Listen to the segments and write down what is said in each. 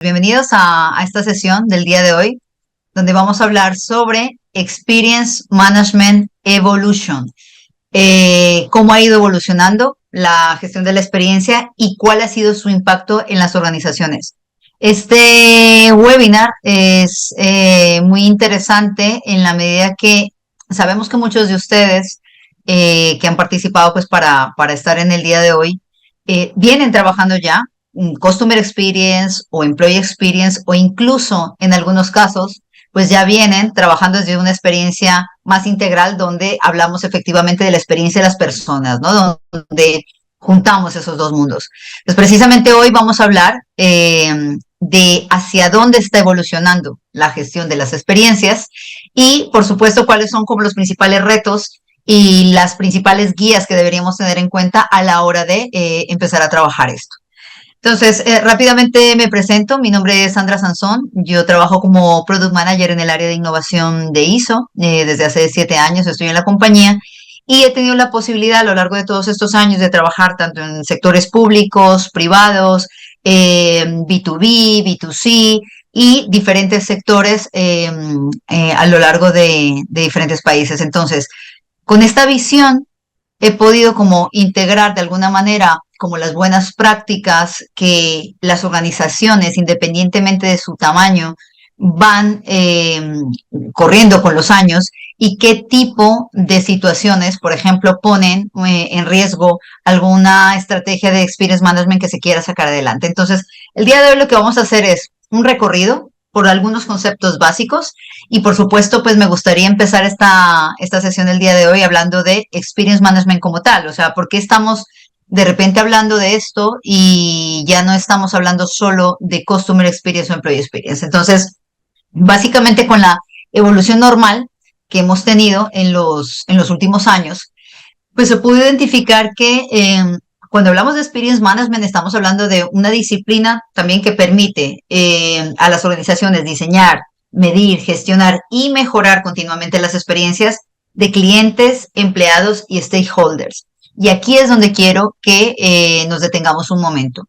Bienvenidos a esta sesión del día de hoy, donde vamos a hablar sobre Experience Management Evolution, cómo ha ido evolucionando la gestión de la experiencia y cuál ha sido su impacto en las organizaciones. Este webinar es muy interesante en la medida que sabemos que muchos de ustedes que han participado pues para estar en el día de hoy vienen trabajando ya Customer Experience o Employee Experience o incluso en algunos casos pues ya vienen trabajando desde una experiencia más integral donde hablamos efectivamente de la experiencia de las personas, ¿no? Donde juntamos esos dos mundos. Pues precisamente hoy vamos a hablar de hacia dónde está evolucionando la gestión de las experiencias y, por supuesto, cuáles son como los principales retos y las principales guías que deberíamos tener en cuenta a la hora de empezar a trabajar esto. Entonces, rápidamente me presento. Mi nombre es Sandra Sansón. Yo trabajo como Product Manager en el área de innovación de ISO. Desde hace 7 años estoy en la compañía y he tenido la posibilidad a lo largo de todos estos años de trabajar tanto en sectores públicos, privados, B2B, B2C y diferentes sectores a lo largo de diferentes países. Entonces, con esta visión he podido como integrar de alguna manera como las buenas prácticas que las organizaciones, independientemente de su tamaño, van corriendo con los años y qué tipo de situaciones, por ejemplo, ponen en riesgo alguna estrategia de experience management que se quiera sacar adelante. Entonces, el día de hoy lo que vamos a hacer es un recorrido por algunos conceptos básicos y por supuesto pues me gustaría empezar esta sesión el día de hoy hablando de experience management como tal, o sea, ¿por qué estamos de repente hablando de esto y ya no estamos hablando solo de customer experience o employee experience? Entonces, básicamente con la evolución normal que hemos tenido en los últimos años, pues se pudo identificar que cuando hablamos de Experience Management estamos hablando de una disciplina también que permite a las organizaciones diseñar, medir, gestionar y mejorar continuamente las experiencias de clientes, empleados y stakeholders. Y aquí es donde quiero que nos detengamos un momento.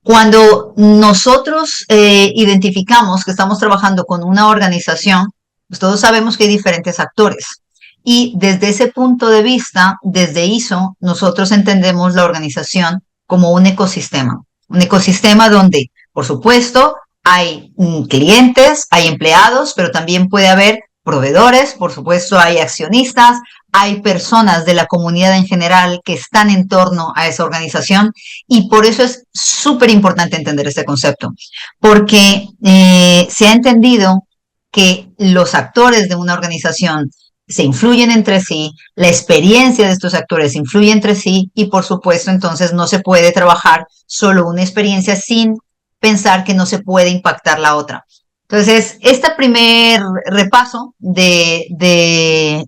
Cuando nosotros identificamos que estamos trabajando con una organización, pues todos sabemos que hay diferentes actores. Y desde ese punto de vista, desde ISO, nosotros entendemos la organización como un ecosistema donde, por supuesto, hay clientes, hay empleados, pero también puede haber proveedores, por supuesto, hay accionistas, hay personas de la comunidad en general que están en torno a esa organización y por eso es súper importante entender este concepto, porque se ha entendido que los actores de una organización se influyen entre sí, la experiencia de estos actores influye entre sí y por supuesto entonces no se puede trabajar solo una experiencia sin pensar que no se puede impactar la otra. Entonces, este primer repaso de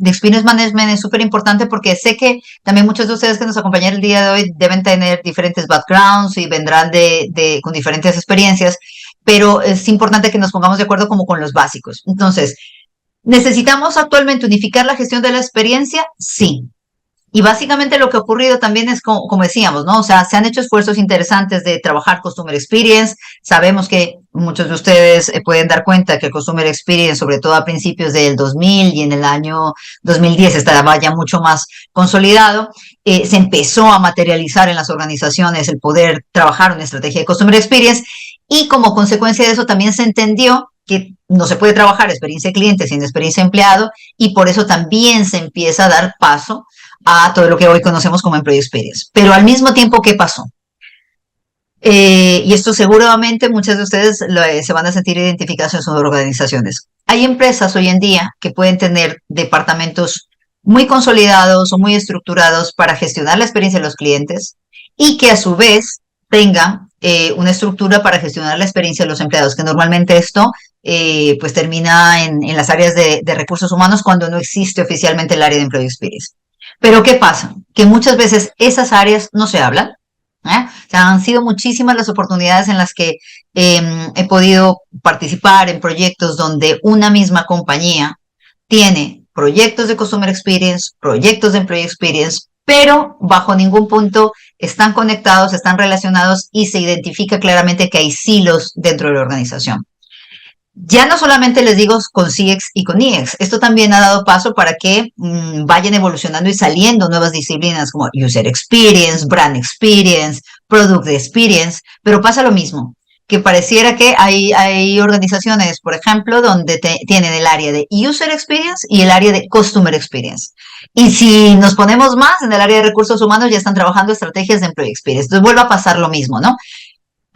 Experience Management es súper importante porque sé que también muchos de ustedes que nos acompañan el día de hoy deben tener diferentes backgrounds y vendrán con diferentes experiencias, pero es importante que nos pongamos de acuerdo como con los básicos. Entonces, ¿necesitamos actualmente unificar la gestión de la experiencia? Sí. Y básicamente lo que ha ocurrido también es como decíamos, ¿no? O sea, se han hecho esfuerzos interesantes de trabajar Customer Experience. Sabemos que muchos de ustedes pueden dar cuenta que el Customer Experience, sobre todo a principios del 2000 y en el año 2010, estaba ya mucho más consolidado. Se empezó a materializar en las organizaciones el poder trabajar una estrategia de Customer Experience y como consecuencia de eso también se entendió que no se puede trabajar experiencia de cliente sin experiencia de empleado y por eso también se empieza a dar paso a todo lo que hoy conocemos como Employee Experience. Pero al mismo tiempo, ¿qué pasó? Y esto seguramente muchas de ustedes se van a sentir identificados en sus organizaciones. Hay empresas hoy en día que pueden tener departamentos muy consolidados o muy estructurados para gestionar la experiencia de los clientes y que a su vez tengan una estructura para gestionar la experiencia de los empleados, que normalmente esto pues termina en las áreas de recursos humanos cuando no existe oficialmente el área de Employee Experience. Pero ¿qué pasa? Que muchas veces esas áreas no se hablan. O sea, han sido muchísimas las oportunidades en las que he podido participar en proyectos donde una misma compañía tiene proyectos de Customer Experience, proyectos de Employee Experience, pero bajo ningún punto están conectados, están relacionados y se identifica claramente que hay silos dentro de la organización. Ya no solamente les digo con CX y con EX, esto también ha dado paso para que vayan evolucionando y saliendo nuevas disciplinas como User Experience, Brand Experience, Product Experience, pero pasa lo mismo, que pareciera que hay organizaciones, por ejemplo, donde tienen el área de User Experience y el área de Customer Experience. Y si nos ponemos más en el área de recursos humanos, ya están trabajando estrategias de Employee Experience. Entonces vuelve a pasar lo mismo, ¿no?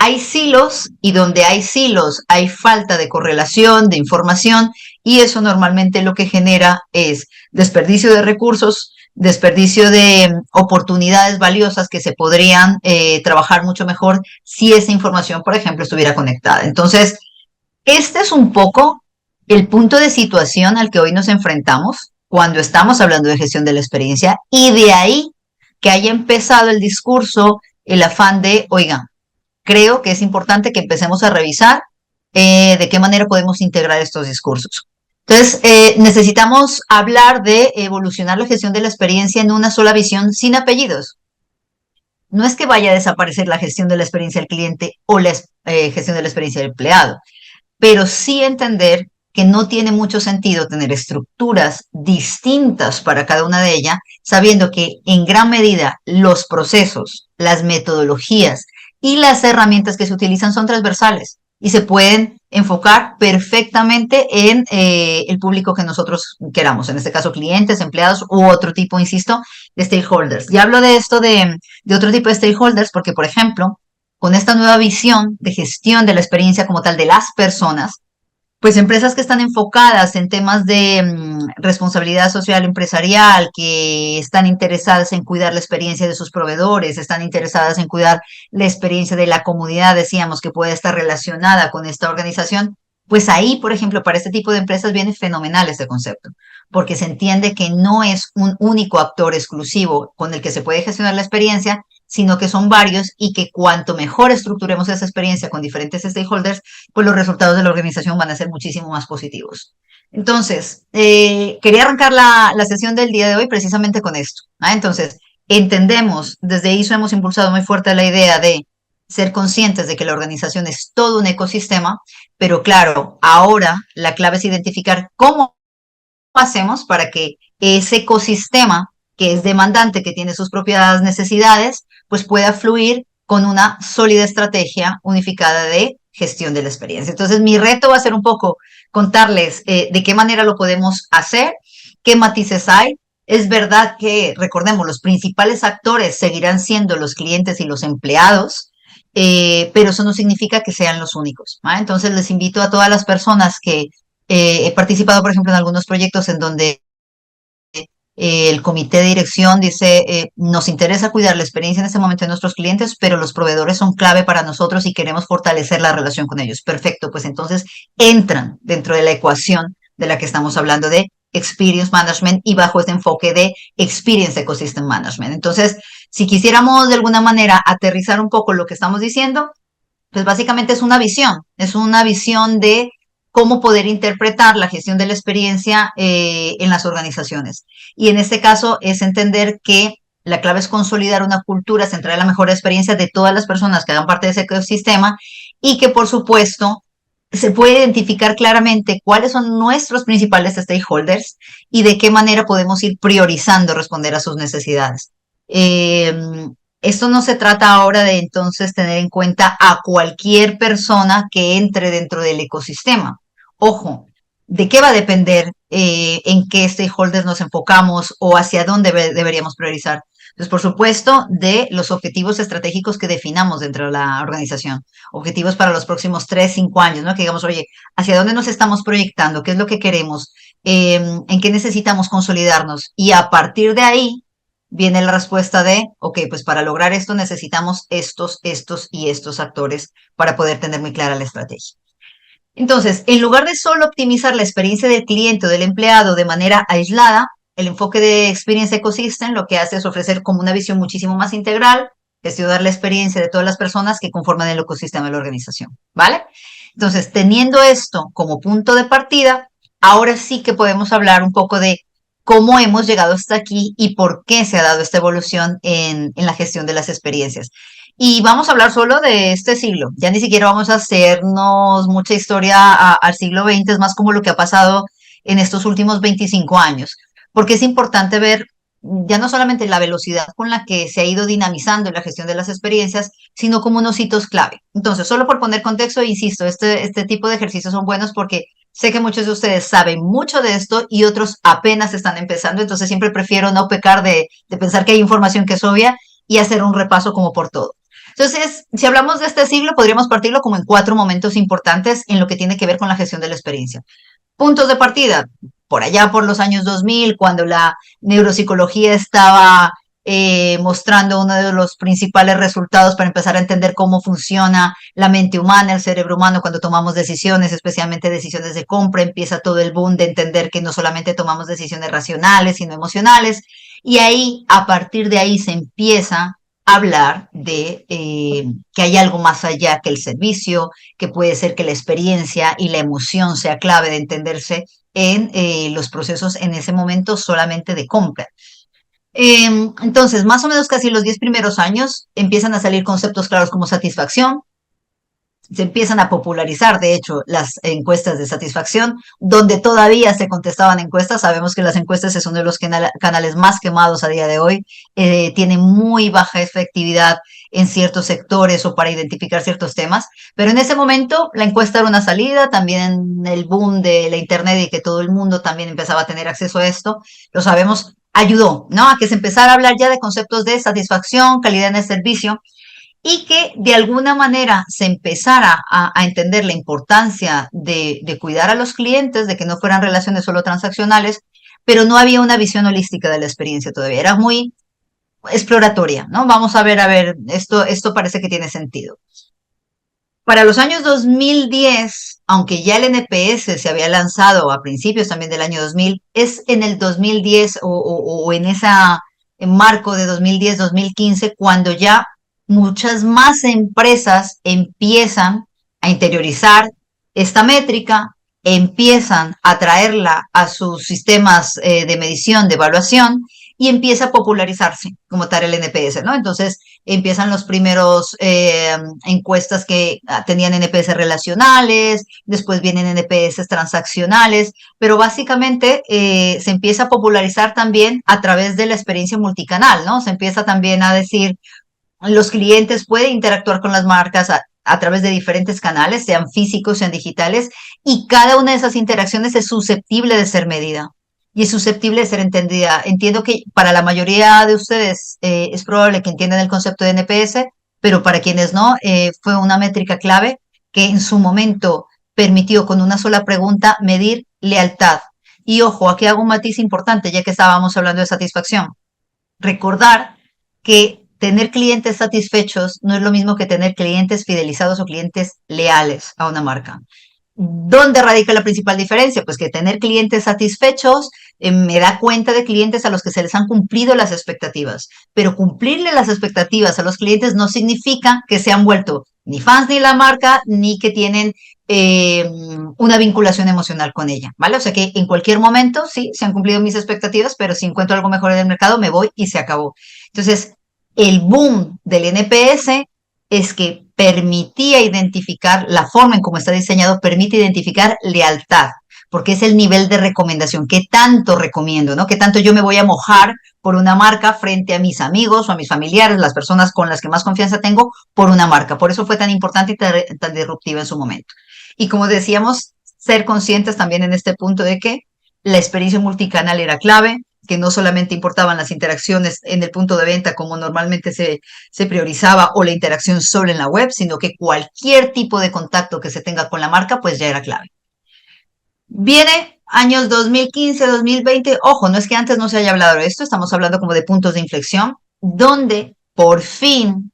Hay silos y donde hay silos hay falta de correlación, de información y eso normalmente lo que genera es desperdicio de recursos, desperdicio de oportunidades valiosas que se podrían trabajar mucho mejor si esa información, por ejemplo, estuviera conectada. Entonces, este es un poco el punto de situación al que hoy nos enfrentamos cuando estamos hablando de gestión de la experiencia y de ahí que haya empezado el discurso, el afán de, oigan, creo que es importante que empecemos a revisar de qué manera podemos integrar estos discursos. Entonces, necesitamos hablar de evolucionar la gestión de la experiencia en una sola visión sin apellidos. No es que vaya a desaparecer la gestión de la experiencia del cliente o la gestión de la experiencia del empleado, pero sí entender que no tiene mucho sentido tener estructuras distintas para cada una de ellas, sabiendo que en gran medida los procesos, las metodologías y las herramientas que se utilizan son transversales y se pueden enfocar perfectamente en el público que nosotros queramos, en este caso clientes, empleados u otro tipo, insisto, de stakeholders. Y hablo de esto de otro tipo de stakeholders porque, por ejemplo, con esta nueva visión de gestión de la experiencia como tal de las personas, pues empresas que están enfocadas en temas de responsabilidad social empresarial, que están interesadas en cuidar la experiencia de sus proveedores, están interesadas en cuidar la experiencia de la comunidad, decíamos, que puede estar relacionada con esta organización, pues ahí, por ejemplo, para este tipo de empresas viene fenomenal este concepto, porque se entiende que no es un único actor exclusivo con el que se puede gestionar la experiencia, sino que son varios y que cuanto mejor estructuremos esa experiencia con diferentes stakeholders, pues los resultados de la organización van a ser muchísimo más positivos. Entonces, quería arrancar la sesión del día de hoy precisamente con esto. Entonces, entendemos, desde ISO hemos impulsado muy fuerte la idea de ser conscientes de que la organización es todo un ecosistema, pero claro, ahora la clave es identificar cómo hacemos para que ese ecosistema que es demandante, que tiene sus propias necesidades, pues pueda fluir con una sólida estrategia unificada de gestión de la experiencia. Entonces, mi reto va a ser un poco contarles de qué manera lo podemos hacer, qué matices hay. Es verdad que, recordemos, los principales actores seguirán siendo los clientes y los empleados, pero eso no significa que sean los únicos. Entonces, les invito a todas las personas que he participado, por ejemplo, en algunos proyectos en donde el comité de dirección dice, nos interesa cuidar la experiencia en este momento de nuestros clientes, pero los proveedores son clave para nosotros y queremos fortalecer la relación con ellos. Perfecto, pues entonces entran dentro de la ecuación de la que estamos hablando de Experience Management y bajo este enfoque de Experience Ecosystem Management. Entonces, si quisiéramos de alguna manera aterrizar un poco lo que estamos diciendo, pues básicamente es una visión de cómo poder interpretar la gestión de la experiencia en las organizaciones. Y en este caso es entender que la clave es consolidar una cultura centrada en la mejor experiencia de todas las personas que hagan parte de ese ecosistema y que, por supuesto, se puede identificar claramente cuáles son nuestros principales stakeholders y de qué manera podemos ir priorizando responder a sus necesidades. Esto no se trata ahora de entonces tener en cuenta a cualquier persona que entre dentro del ecosistema. Ojo, ¿de qué va a depender en qué stakeholders nos enfocamos o hacia dónde deberíamos priorizar? Pues por supuesto, de los objetivos estratégicos que definamos dentro de la organización. Objetivos para los próximos 3, 5 años, ¿no? Que digamos, oye, ¿hacia dónde nos estamos proyectando? ¿Qué es lo que queremos? ¿En qué necesitamos consolidarnos? Y a partir de ahí, viene la respuesta de, ok, pues para lograr esto necesitamos estos y estos actores para poder tener muy clara la estrategia. Entonces, en lugar de solo optimizar la experiencia del cliente o del empleado de manera aislada, el enfoque de Experience Ecosystem lo que hace es ofrecer como una visión muchísimo más integral, gestionar la experiencia de todas las personas que conforman el ecosistema de la organización, ¿vale? Entonces, teniendo esto como punto de partida, ahora sí que podemos hablar un poco de cómo hemos llegado hasta aquí y por qué se ha dado esta evolución en la gestión de las experiencias. Y vamos a hablar solo de este siglo, ya ni siquiera vamos a hacernos mucha historia al siglo XX, es más como lo que ha pasado en estos últimos 25 años, porque es importante ver ya no solamente la velocidad con la que se ha ido dinamizando la gestión de las experiencias, sino como unos hitos clave. Entonces, solo por poner contexto, insisto, este tipo de ejercicios son buenos porque sé que muchos de ustedes saben mucho de esto y otros apenas están empezando, entonces siempre prefiero no pecar de pensar que hay información que es obvia y hacer un repaso como por todo. Entonces, si hablamos de este siglo, podríamos partirlo como en 4 momentos importantes en lo que tiene que ver con la gestión de la experiencia. Puntos de partida, por allá por los años 2000, cuando la neuropsicología estaba mostrando uno de los principales resultados para empezar a entender cómo funciona la mente humana, el cerebro humano cuando tomamos decisiones, especialmente decisiones de compra, empieza todo el boom de entender que no solamente tomamos decisiones racionales, sino emocionales, y ahí, a partir de ahí, se empieza a hablar de que hay algo más allá que el servicio, que puede ser que la experiencia y la emoción sea clave de entenderse en los procesos en ese momento solamente de compra. Entonces, más o menos casi los 10 primeros años empiezan a salir conceptos claros como satisfacción, se empiezan a popularizar, de hecho, las encuestas de satisfacción, donde todavía se contestaban encuestas. Sabemos que las encuestas es uno de los canales más quemados a día de hoy, tiene muy baja efectividad en ciertos sectores o para identificar ciertos temas, pero en ese momento la encuesta era una salida, también el boom de la internet y que todo el mundo también empezaba a tener acceso a esto, lo sabemos, ayudó, ¿no? A que se empezara a hablar ya de conceptos de satisfacción, calidad en el servicio, y que de alguna manera se empezara a entender la importancia de cuidar a los clientes, de que no fueran relaciones solo transaccionales, pero no había una visión holística de la experiencia todavía, era muy exploratoria, ¿no? Vamos a ver, esto parece que tiene sentido. Para los años 2010, aunque ya el NPS se había lanzado a principios también del año 2000, es en el 2010 o en ese marco de 2010-2015 cuando ya muchas más empresas empiezan a interiorizar esta métrica, empiezan a traerla a sus sistemas de medición, de evaluación, y empieza a popularizarse como tal el NPS, ¿no? Entonces empiezan los primeros encuestas que tenían NPS relacionales, después vienen NPS transaccionales, pero básicamente se empieza a popularizar también a través de la experiencia multicanal, ¿no? Se empieza también a decir, los clientes pueden interactuar con las marcas a través de diferentes canales, sean físicos, sean digitales, y cada una de esas interacciones es susceptible de ser medida y es susceptible de ser entendida. Entiendo que para la mayoría de ustedes es probable que entiendan el concepto de NPS, pero para quienes no, fue una métrica clave que en su momento permitió con una sola pregunta medir lealtad. Y ojo, aquí hago un matiz importante, ya que estábamos hablando de satisfacción. Recordar que tener clientes satisfechos no es lo mismo que tener clientes fidelizados o clientes leales a una marca. ¿Dónde radica la principal diferencia? Pues que tener clientes satisfechos me da cuenta de clientes a los que se les han cumplido las expectativas, pero cumplirle las expectativas a los clientes no significa que se han vuelto ni fans de la marca, ni que tienen una vinculación emocional con ella, ¿vale? O sea que en cualquier momento, sí, se han cumplido mis expectativas, pero si encuentro algo mejor en el mercado, me voy y se acabó. Entonces, el boom del NPS es que permitía identificar, la forma en cómo está diseñado permite identificar lealtad, porque es el nivel de recomendación, qué tanto recomiendo, ¿no? Qué tanto yo me voy a mojar por una marca frente a mis amigos o a mis familiares, las personas con las que más confianza tengo, por una marca. Por eso fue tan importante y tan disruptiva en su momento. Y como decíamos, ser conscientes también en este punto de que la experiencia multicanal era clave, que no solamente importaban las interacciones en el punto de venta como normalmente se priorizaba o la interacción solo en la web, sino que cualquier tipo de contacto que se tenga con la marca, pues ya era clave. Viene años 2015, 2020, ojo, no es que antes no se haya hablado de esto, estamos hablando como de puntos de inflexión, donde por fin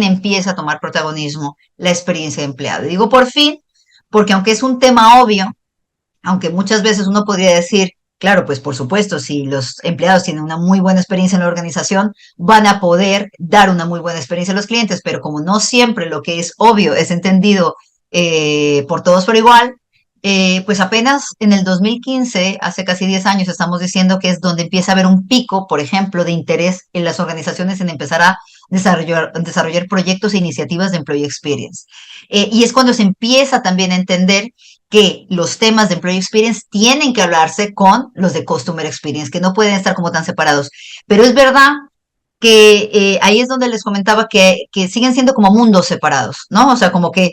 empieza a tomar protagonismo la experiencia de empleado. Digo por fin, porque aunque es un tema obvio, aunque muchas veces uno podría decir, claro, pues por supuesto, si los empleados tienen una muy buena experiencia en la organización, van a poder dar una muy buena experiencia a los clientes, pero como no siempre lo que es obvio es entendido por todos por igual, pues apenas en el 2015, hace casi 10 años, estamos diciendo que es donde empieza a haber un pico, por ejemplo, de interés en las organizaciones en empezar a desarrollar proyectos e iniciativas de Employee Experience. Y es cuando se empieza también a entender que los temas de Employee Experience tienen que hablarse con los de Customer Experience, que no pueden estar como tan separados. Pero es verdad que ahí es donde les comentaba que siguen siendo como mundos separados, ¿no? O sea, como que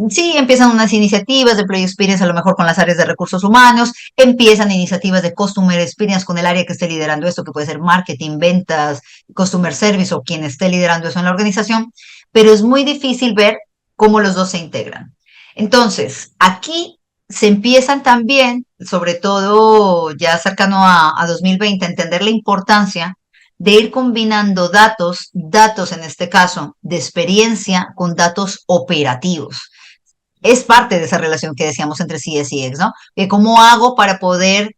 sí, empiezan unas iniciativas de Employee Experience a lo mejor con las áreas de recursos humanos, empiezan iniciativas de Customer Experience con el área que esté liderando esto, que puede ser marketing, ventas, Customer Service o quien esté liderando eso en la organización, pero es muy difícil ver cómo los dos se integran. Entonces, aquí se empiezan también, sobre todo ya cercano a 2020, a entender la importancia de ir combinando datos en este caso de experiencia con datos operativos. Es parte de esa relación que decíamos entre CS y X, ¿no? ¿Cómo hago para poder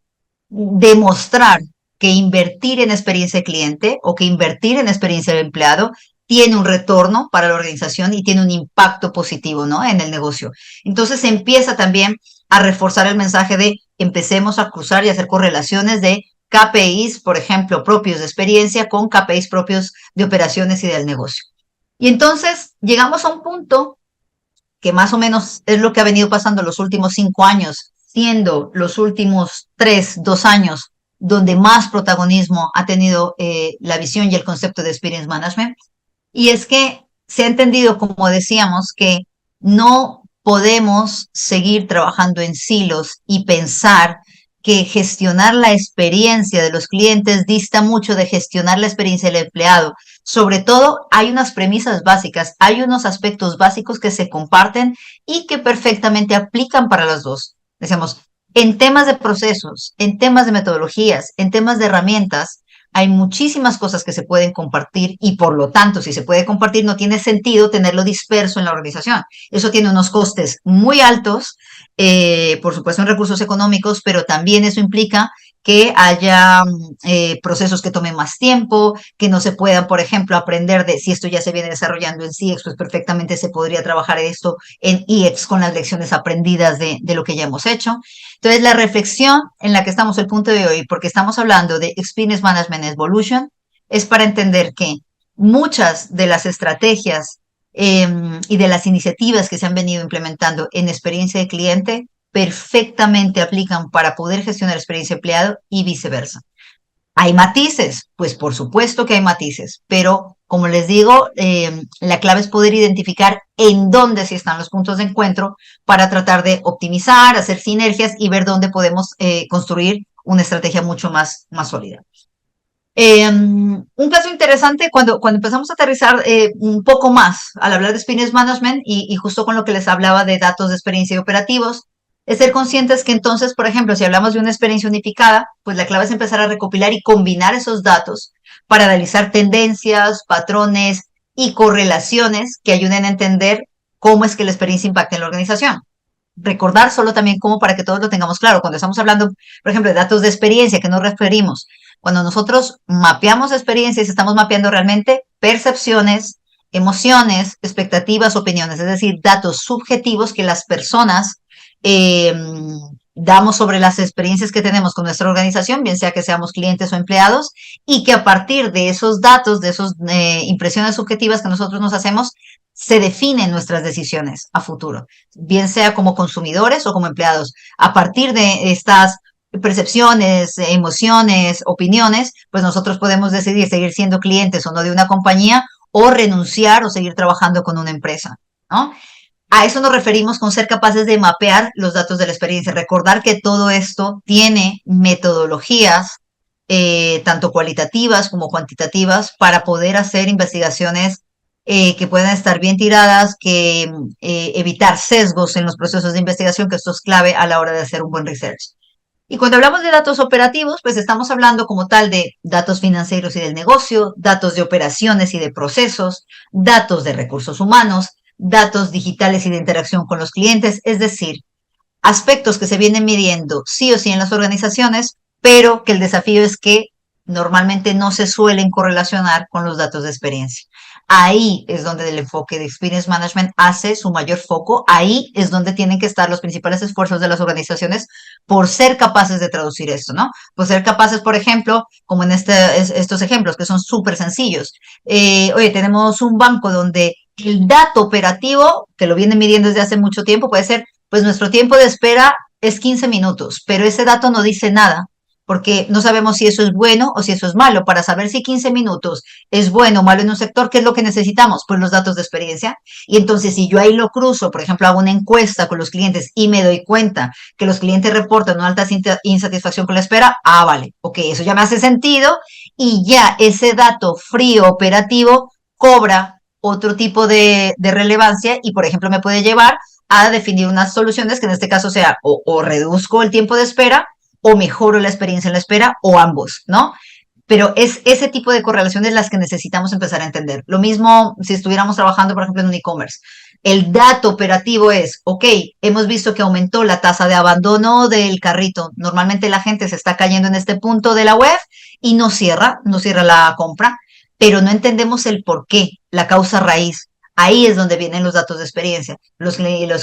demostrar que invertir en experiencia de cliente o que invertir en experiencia de empleado tiene un retorno para la organización y tiene un impacto positivo, ¿no? En el negocio. Entonces se empieza también a reforzar el mensaje de empecemos a cruzar y hacer correlaciones de KPIs, por ejemplo, propios de experiencia con KPIs propios de operaciones y del negocio. Y entonces llegamos a un punto que más o menos es lo que ha venido pasando los últimos 5 años, siendo los últimos 2 años donde más protagonismo ha tenido la visión y el concepto de Experience Management. Y es que se ha entendido, como decíamos, que no podemos seguir trabajando en silos y pensar que gestionar la experiencia de los clientes dista mucho de gestionar la experiencia del empleado. Sobre todo, hay unas premisas básicas, hay unos aspectos básicos que se comparten y que perfectamente aplican para las dos. Decíamos, en temas de procesos, en temas de metodologías, en temas de herramientas, hay muchísimas cosas que se pueden compartir y por lo tanto, si se puede compartir, no tiene sentido tenerlo disperso en la organización. Eso tiene unos costes muy altos, por supuesto en recursos económicos, pero también eso implica que haya procesos que tomen más tiempo, que no se puedan, por ejemplo, aprender de si esto ya se viene desarrollando en CX, pues perfectamente se podría trabajar esto en EX con las lecciones aprendidas de lo que ya hemos hecho. Entonces, la reflexión en la que estamos el punto de hoy, porque estamos hablando de Experience Management Evolution, es para entender que muchas de las estrategias y de las iniciativas que se han venido implementando en experiencia de cliente perfectamente aplican para poder gestionar experiencia de empleado y viceversa. ¿Hay matices? Pues por supuesto que hay matices, pero como les digo, la clave es poder identificar en dónde sí están los puntos de encuentro para tratar de optimizar, hacer sinergias y ver dónde podemos construir una estrategia mucho más sólida. Un caso interesante cuando empezamos a aterrizar un poco más al hablar de Experience Management y justo con lo que les hablaba de datos de experiencia y operativos, es ser conscientes que entonces, por ejemplo, si hablamos de una experiencia unificada, pues la clave es empezar a recopilar y combinar esos datos para analizar tendencias, patrones y correlaciones que ayuden a entender cómo es que la experiencia impacta en la organización. Recordar solo también como para que todos lo tengamos claro, cuando estamos hablando, por ejemplo, de datos de experiencia, ¿qué nos referimos? Cuando nosotros mapeamos experiencias, estamos mapeando realmente percepciones, emociones, expectativas, opiniones, es decir, datos subjetivos que las personas eh, damos sobre las experiencias que tenemos con nuestra organización, bien sea que seamos clientes o empleados, y que a partir de esos datos, de esas impresiones subjetivas que nosotros nos hacemos, se definen nuestras decisiones a futuro, bien sea como consumidores o como empleados. A partir de estas percepciones, emociones, opiniones, pues nosotros podemos decidir seguir siendo clientes o no de una compañía o renunciar o seguir trabajando con una empresa, ¿no? A eso nos referimos con ser capaces de mapear los datos de la experiencia. Recordar que todo esto tiene metodologías, tanto cualitativas como cuantitativas, para poder hacer investigaciones que puedan estar bien tiradas, que evitar sesgos en los procesos de investigación, que esto es clave a la hora de hacer un buen research. Y cuando hablamos de datos operativos, pues estamos hablando como tal de datos financieros y del negocio, datos de operaciones y de procesos, datos de recursos humanos, datos digitales y de interacción con los clientes, es decir, aspectos que se vienen midiendo sí o sí en las organizaciones, pero que el desafío es que normalmente no se suelen correlacionar con los datos de experiencia. Ahí es donde el enfoque de Experience Management hace su mayor foco. Ahí es donde tienen que estar los principales esfuerzos de las organizaciones por ser capaces de traducir esto, ¿no? Por ser capaces, por ejemplo, como en estos ejemplos que son súper sencillos. Oye, tenemos un banco donde el dato operativo, que lo vienen midiendo desde hace mucho tiempo, puede ser, pues nuestro tiempo de espera es 15 minutos, pero ese dato no dice nada porque no sabemos si eso es bueno o si eso es malo. Para saber si 15 minutos es bueno o malo en un sector, ¿qué es lo que necesitamos? Pues los datos de experiencia. Y entonces, si yo ahí lo cruzo, por ejemplo, hago una encuesta con los clientes y me doy cuenta que los clientes reportan una alta insatisfacción con la espera, vale, ok, eso ya me hace sentido y ya ese dato frío operativo cobra otro tipo de relevancia y, por ejemplo, me puede llevar a definir unas soluciones que en este caso sea o reduzco el tiempo de espera o mejoro la experiencia en la espera o ambos, ¿no? Pero es ese tipo de correlaciones las que necesitamos empezar a entender. Lo mismo si estuviéramos trabajando, por ejemplo, en un e-commerce. El dato operativo es, ok, hemos visto que aumentó la tasa de abandono del carrito. Normalmente la gente se está cayendo en este punto de la web y no cierra la compra, pero no entendemos el por qué, la causa raíz. Ahí es donde vienen los datos de experiencia. Los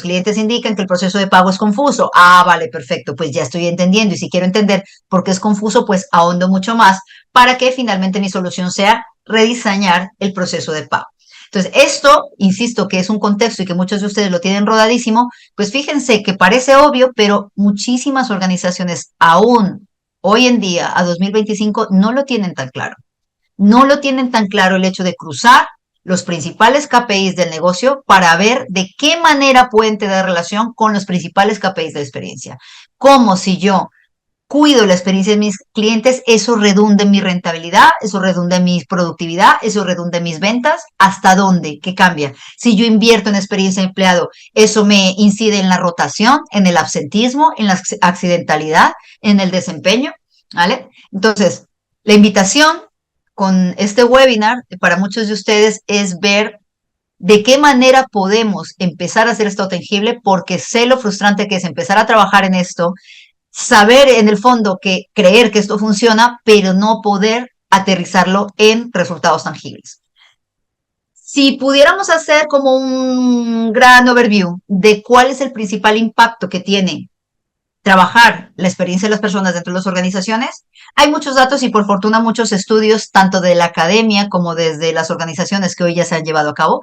clientes indican que el proceso de pago es confuso. Vale, perfecto, pues ya estoy entendiendo. Y si quiero entender por qué es confuso, pues ahondo mucho más para que finalmente mi solución sea rediseñar el proceso de pago. Entonces, esto, insisto, que es un contexto y que muchos de ustedes lo tienen rodadísimo, pues fíjense que parece obvio, pero muchísimas organizaciones aún hoy en día, a 2025, no lo tienen tan claro. No lo tienen tan claro el hecho de cruzar los principales KPIs del negocio para ver de qué manera pueden tener relación con los principales KPIs de experiencia. Como si yo cuido la experiencia de mis clientes, eso redunda en mi rentabilidad, eso redunda en mi productividad, eso redunda en mis ventas. ¿Hasta dónde? ¿Qué cambia? Si yo invierto en experiencia de empleado, eso me incide en la rotación, en el absentismo, en la accidentalidad, en el desempeño, ¿vale? Entonces, la invitación con este webinar para muchos de ustedes es ver de qué manera podemos empezar a hacer esto tangible, porque sé lo frustrante que es empezar a trabajar en esto, saber en el fondo que creer que esto funciona, pero no poder aterrizarlo en resultados tangibles. Si pudiéramos hacer como un gran overview de cuál es el principal impacto que tiene trabajar la experiencia de las personas dentro de las organizaciones, hay muchos datos y por fortuna muchos estudios, tanto de la academia como desde las organizaciones que hoy ya se han llevado a cabo.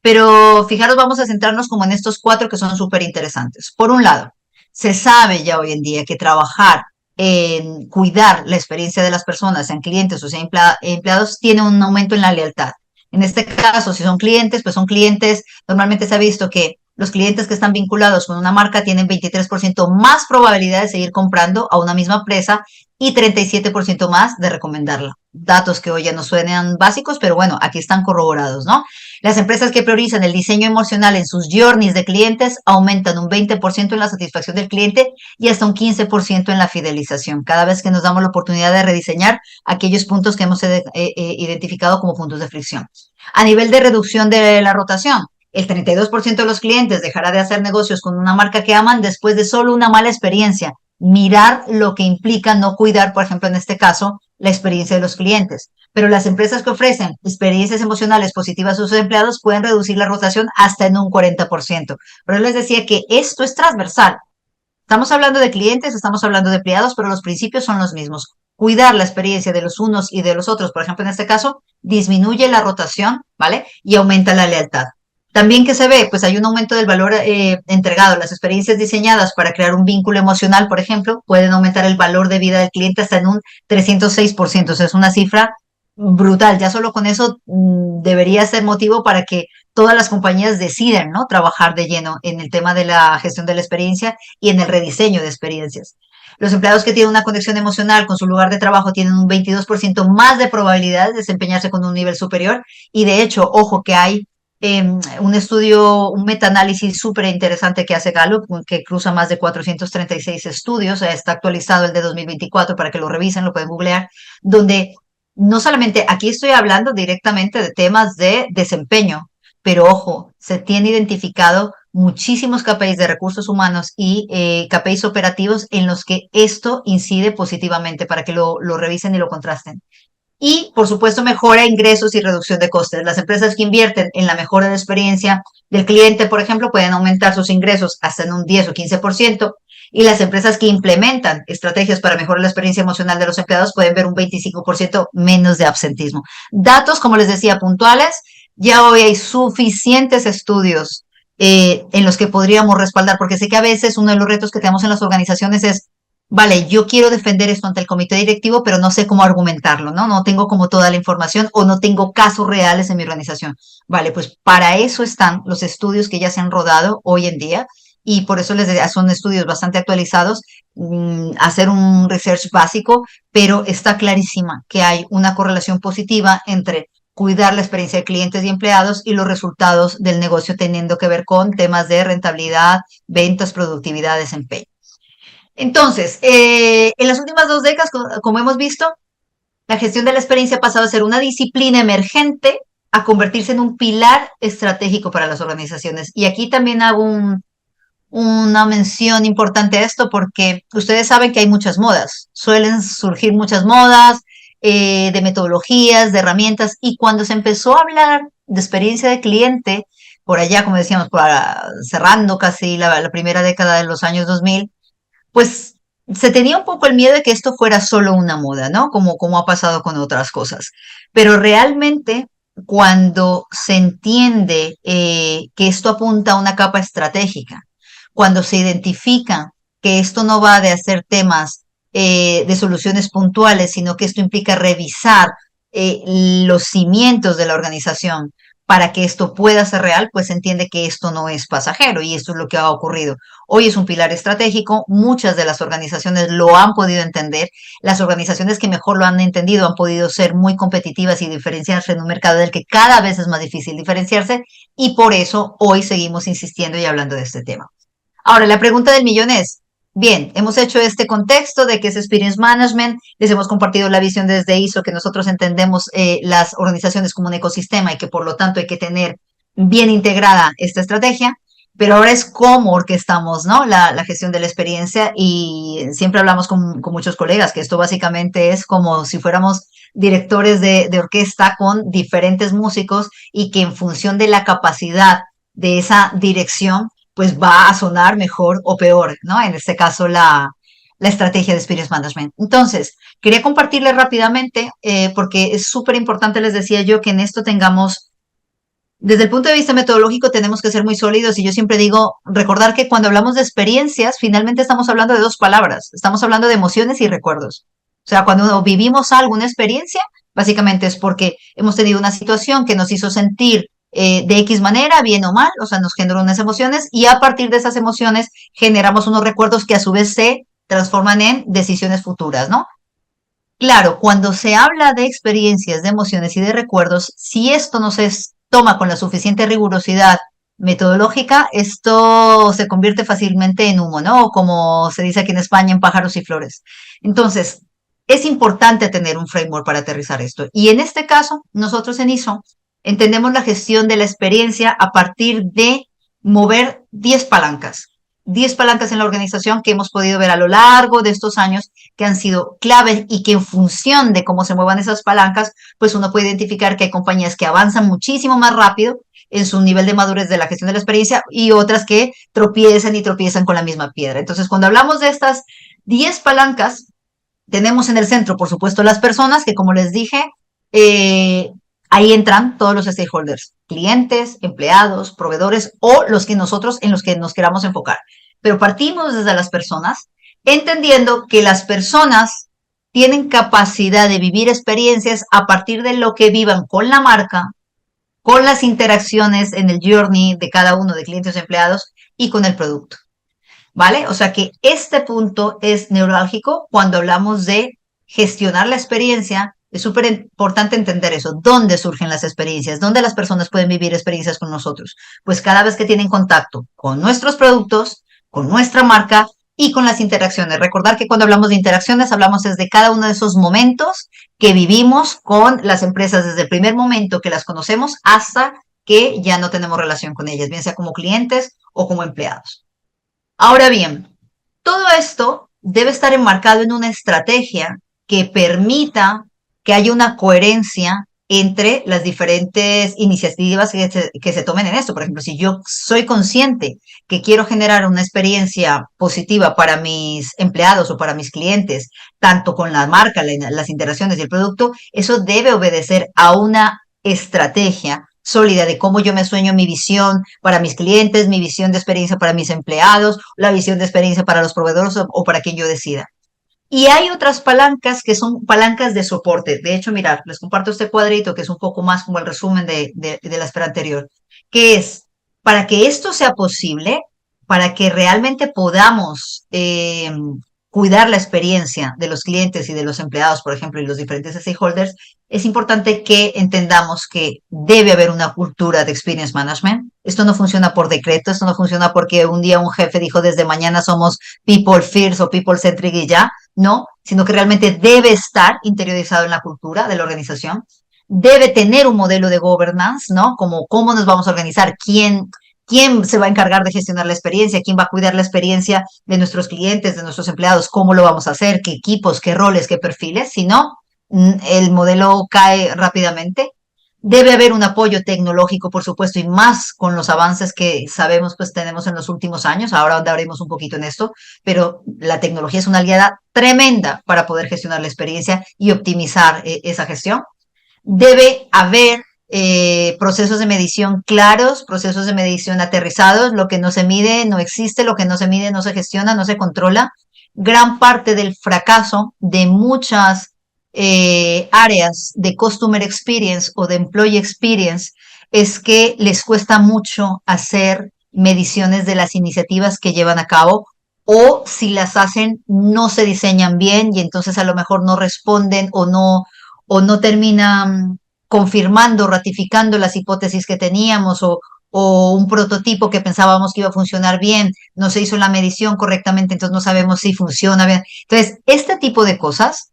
Pero fijaros, vamos a centrarnos como en estos cuatro que son súper interesantes. Por un lado, se sabe ya hoy en día que trabajar en cuidar la experiencia de las personas, sean clientes o sean empleados, tiene un aumento en la lealtad. En este caso, si son clientes, pues son clientes, normalmente se ha visto que los clientes que están vinculados con una marca tienen 23% más probabilidad de seguir comprando a una misma empresa y 37% más de recomendarla. Datos que hoy ya no suenan básicos, pero bueno, aquí están corroborados, ¿no? Las empresas que priorizan el diseño emocional en sus journeys de clientes aumentan un 20% en la satisfacción del cliente y hasta un 15% en la fidelización, cada vez que nos damos la oportunidad de rediseñar aquellos puntos que hemos identificado como puntos de fricción. A nivel de reducción de la rotación, el 32% de los clientes dejará de hacer negocios con una marca que aman después de solo una mala experiencia. Mirar lo que implica no cuidar, por ejemplo, en este caso, la experiencia de los clientes. Pero las empresas que ofrecen experiencias emocionales positivas a sus empleados pueden reducir la rotación hasta en un 40%. Pero les decía que esto es transversal. Estamos hablando de clientes, estamos hablando de empleados, pero los principios son los mismos. Cuidar la experiencia de los unos y de los otros, por ejemplo, en este caso, disminuye la rotación, ¿vale? Y aumenta la lealtad. También que se ve, pues hay un aumento del valor entregado. Las experiencias diseñadas para crear un vínculo emocional, por ejemplo, pueden aumentar el valor de vida del cliente hasta en un 306%. O sea, es una cifra brutal. Ya solo con eso debería ser motivo para que todas las compañías decidan, ¿no? Trabajar de lleno en el tema de la gestión de la experiencia y en el rediseño de experiencias. Los empleados que tienen una conexión emocional con su lugar de trabajo tienen un 22% más de probabilidad de desempeñarse con un nivel superior y de hecho, ojo que hay un estudio, un metaanálisis súper interesante que hace Gallup, que cruza más de 436 estudios, está actualizado el de 2024 para que lo revisen, lo pueden googlear, donde no solamente aquí estoy hablando directamente de temas de desempeño, pero ojo, se tiene identificado muchísimos KPIs de recursos humanos y KPIs operativos en los que esto incide positivamente para que lo revisen y lo contrasten. Y, por supuesto, mejora ingresos y reducción de costes. Las empresas que invierten en la mejora de la experiencia del cliente, por ejemplo, pueden aumentar sus ingresos hasta en un 10 o 15%. Y las empresas que implementan estrategias para mejorar la experiencia emocional de los empleados pueden ver un 25% menos de absentismo. Datos, como les decía, puntuales. Ya hoy hay suficientes estudios en los que podríamos respaldar, porque sé que a veces uno de los retos que tenemos en las organizaciones es vale, yo quiero defender esto ante el comité directivo, pero no sé cómo argumentarlo, ¿no? No tengo como toda la información o no tengo casos reales en mi organización. Vale, pues para eso están los estudios que ya se han rodado hoy en día y por eso les decía, son estudios bastante actualizados, hacer un research básico, pero está clarísima que hay una correlación positiva entre cuidar la experiencia de clientes y empleados y los resultados del negocio teniendo que ver con temas de rentabilidad, ventas, productividad, desempeño. Entonces, en las últimas 2 décadas, como hemos visto, la gestión de la experiencia ha pasado a ser una disciplina emergente a convertirse en un pilar estratégico para las organizaciones. Y aquí también hago una mención importante a esto porque ustedes saben que hay muchas modas, suelen surgir muchas modas de metodologías, de herramientas, y cuando se empezó a hablar de experiencia de cliente, por allá, como decíamos, cerrando casi la primera década de los años 2000, pues se tenía un poco el miedo de que esto fuera solo una moda, ¿no? Como ha pasado con otras cosas. Pero realmente, cuando se entiende que esto apunta a una capa estratégica, cuando se identifica que esto no va de hacer temas de soluciones puntuales, sino que esto implica revisar los cimientos de la organización para que esto pueda ser real, pues se entiende que esto no es pasajero y esto es lo que ha ocurrido. Hoy es un pilar estratégico, muchas de las organizaciones lo han podido entender, las organizaciones que mejor lo han entendido han podido ser muy competitivas y diferenciarse en un mercado del que cada vez es más difícil diferenciarse y por eso hoy seguimos insistiendo y hablando de este tema. Ahora, la pregunta del millón es, bien, hemos hecho este contexto de que es Experience Management, les hemos compartido la visión desde ISO, que nosotros entendemos las organizaciones como un ecosistema y que por lo tanto hay que tener bien integrada esta estrategia, pero ahora es cómo orquestamos, ¿no? La gestión de la experiencia y siempre hablamos con muchos colegas que esto básicamente es como si fuéramos directores de orquesta con diferentes músicos y que en función de la capacidad de esa dirección pues va a sonar mejor o peor, ¿no? En este caso, la estrategia de Experience Management. Entonces, quería compartirles rápidamente, porque es súper importante, les decía yo, que en esto tengamos, desde el punto de vista metodológico, tenemos que ser muy sólidos y yo siempre digo, recordar que cuando hablamos de experiencias, finalmente estamos hablando de 2 palabras, estamos hablando de emociones y recuerdos. O sea, cuando vivimos algo, una experiencia, básicamente es porque hemos tenido una situación que nos hizo sentir de X manera, bien o mal, o sea, nos generó unas emociones y a partir de esas emociones generamos unos recuerdos que a su vez se transforman en decisiones futuras, ¿no? Claro, cuando se habla de experiencias, de emociones y de recuerdos, si esto no se toma con la suficiente rigurosidad metodológica, esto se convierte fácilmente en humo, ¿no? O como se dice aquí en España, en pájaros y flores. Entonces, es importante tener un framework para aterrizar esto. Y en este caso, nosotros en ISO entendemos la gestión de la experiencia a partir de mover 10 palancas. 10 palancas en la organización que hemos podido ver a lo largo de estos años que han sido claves y que en función de cómo se muevan esas palancas, pues uno puede identificar que hay compañías que avanzan muchísimo más rápido en su nivel de madurez de la gestión de la experiencia y otras que tropiezan y tropiezan con la misma piedra. Entonces, cuando hablamos de estas 10 palancas, tenemos en el centro, por supuesto, las personas que, como les dije, ahí entran todos los stakeholders, clientes, empleados, proveedores o los que nosotros en los que nos queramos enfocar. Pero partimos desde las personas, entendiendo que las personas tienen capacidad de vivir experiencias a partir de lo que vivan con la marca, con las interacciones en el journey de cada uno de clientes o empleados y con el producto. ¿Vale? O sea que este punto es neurálgico cuando hablamos de gestionar la experiencia. Es súper importante entender eso. ¿Dónde surgen las experiencias? ¿Dónde las personas pueden vivir experiencias con nosotros? Pues cada vez que tienen contacto con nuestros productos, con nuestra marca y con las interacciones. Recordar que cuando hablamos de interacciones hablamos desde cada uno de esos momentos que vivimos con las empresas, desde el primer momento que las conocemos hasta que ya no tenemos relación con ellas, bien sea como clientes o como empleados. Ahora bien, todo esto debe estar enmarcado en una estrategia que permita que haya una coherencia entre las diferentes iniciativas que se tomen en esto. Por ejemplo, si yo soy consciente que quiero generar una experiencia positiva para mis empleados o para mis clientes, tanto con la marca, las interacciones y el producto, eso debe obedecer a una estrategia sólida de cómo yo me sueño mi visión para mis clientes, mi visión de experiencia para mis empleados, la visión de experiencia para los proveedores o para quien yo decida. Y hay otras palancas que son palancas de soporte. De hecho, mirad, les comparto este cuadrito que es un poco más como el resumen de la esfera anterior, que es para que esto sea posible, para que realmente podamos cuidar la experiencia de los clientes y de los empleados, por ejemplo, y los diferentes stakeholders, es importante que entendamos que debe haber una cultura de experience management. Esto no funciona por decreto, esto no funciona porque un día un jefe dijo desde mañana somos people first o people centric y ya, no, sino que realmente debe estar interiorizado en la cultura de la organización, debe tener un modelo de governance, ¿no? Como cómo nos vamos a organizar, quién se va a encargar de gestionar la experiencia, quién va a cuidar la experiencia de nuestros clientes, de nuestros empleados, cómo lo vamos a hacer, qué equipos, qué roles, qué perfiles, si no, el modelo cae rápidamente. Debe haber un apoyo tecnológico, por supuesto, y más con los avances que sabemos pues tenemos en los últimos años. Ahora andaremos un poquito en esto, pero la tecnología es una aliada tremenda para poder gestionar la experiencia y optimizar esa gestión. Debe haber procesos de medición claros, procesos de medición aterrizados. Lo que no se mide no existe, lo que no se mide no se gestiona, no se controla. Gran parte del fracaso de muchas áreas de customer experience o de employee experience es que les cuesta mucho hacer mediciones de las iniciativas que llevan a cabo o si las hacen no se diseñan bien y entonces a lo mejor no responden o no terminan confirmando, ratificando las hipótesis que teníamos o un prototipo que pensábamos que iba a funcionar bien, no se hizo la medición correctamente, entonces no sabemos si funciona bien. Entonces, este tipo de cosas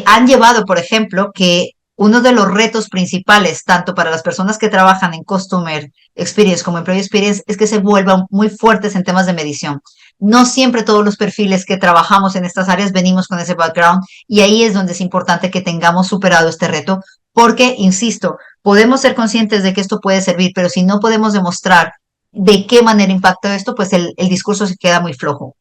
han llevado, por ejemplo, que uno de los retos principales, tanto para las personas que trabajan en Customer Experience como Employee Experience, es que se vuelvan muy fuertes en temas de medición. No siempre todos los perfiles que trabajamos en estas áreas venimos con ese background y ahí es donde es importante que tengamos superado este reto porque, insisto, podemos ser conscientes de que esto puede servir, pero si no podemos demostrar de qué manera impacta esto, pues el discurso se queda muy flojo.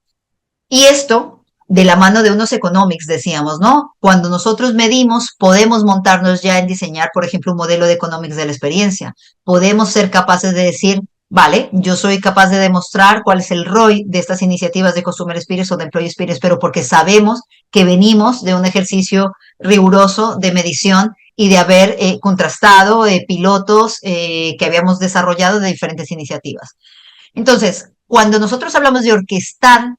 Y esto de la mano de unos economics, decíamos, ¿no? Cuando nosotros medimos, podemos montarnos ya en diseñar, por ejemplo, un modelo de economics de la experiencia. Podemos ser capaces de decir, vale, yo soy capaz de demostrar cuál es el ROI de estas iniciativas de Consumer Experience o de Employee Experience, pero porque sabemos que venimos de un ejercicio riguroso de medición y de haber contrastado pilotos que habíamos desarrollado de diferentes iniciativas. Entonces, cuando nosotros hablamos de orquestar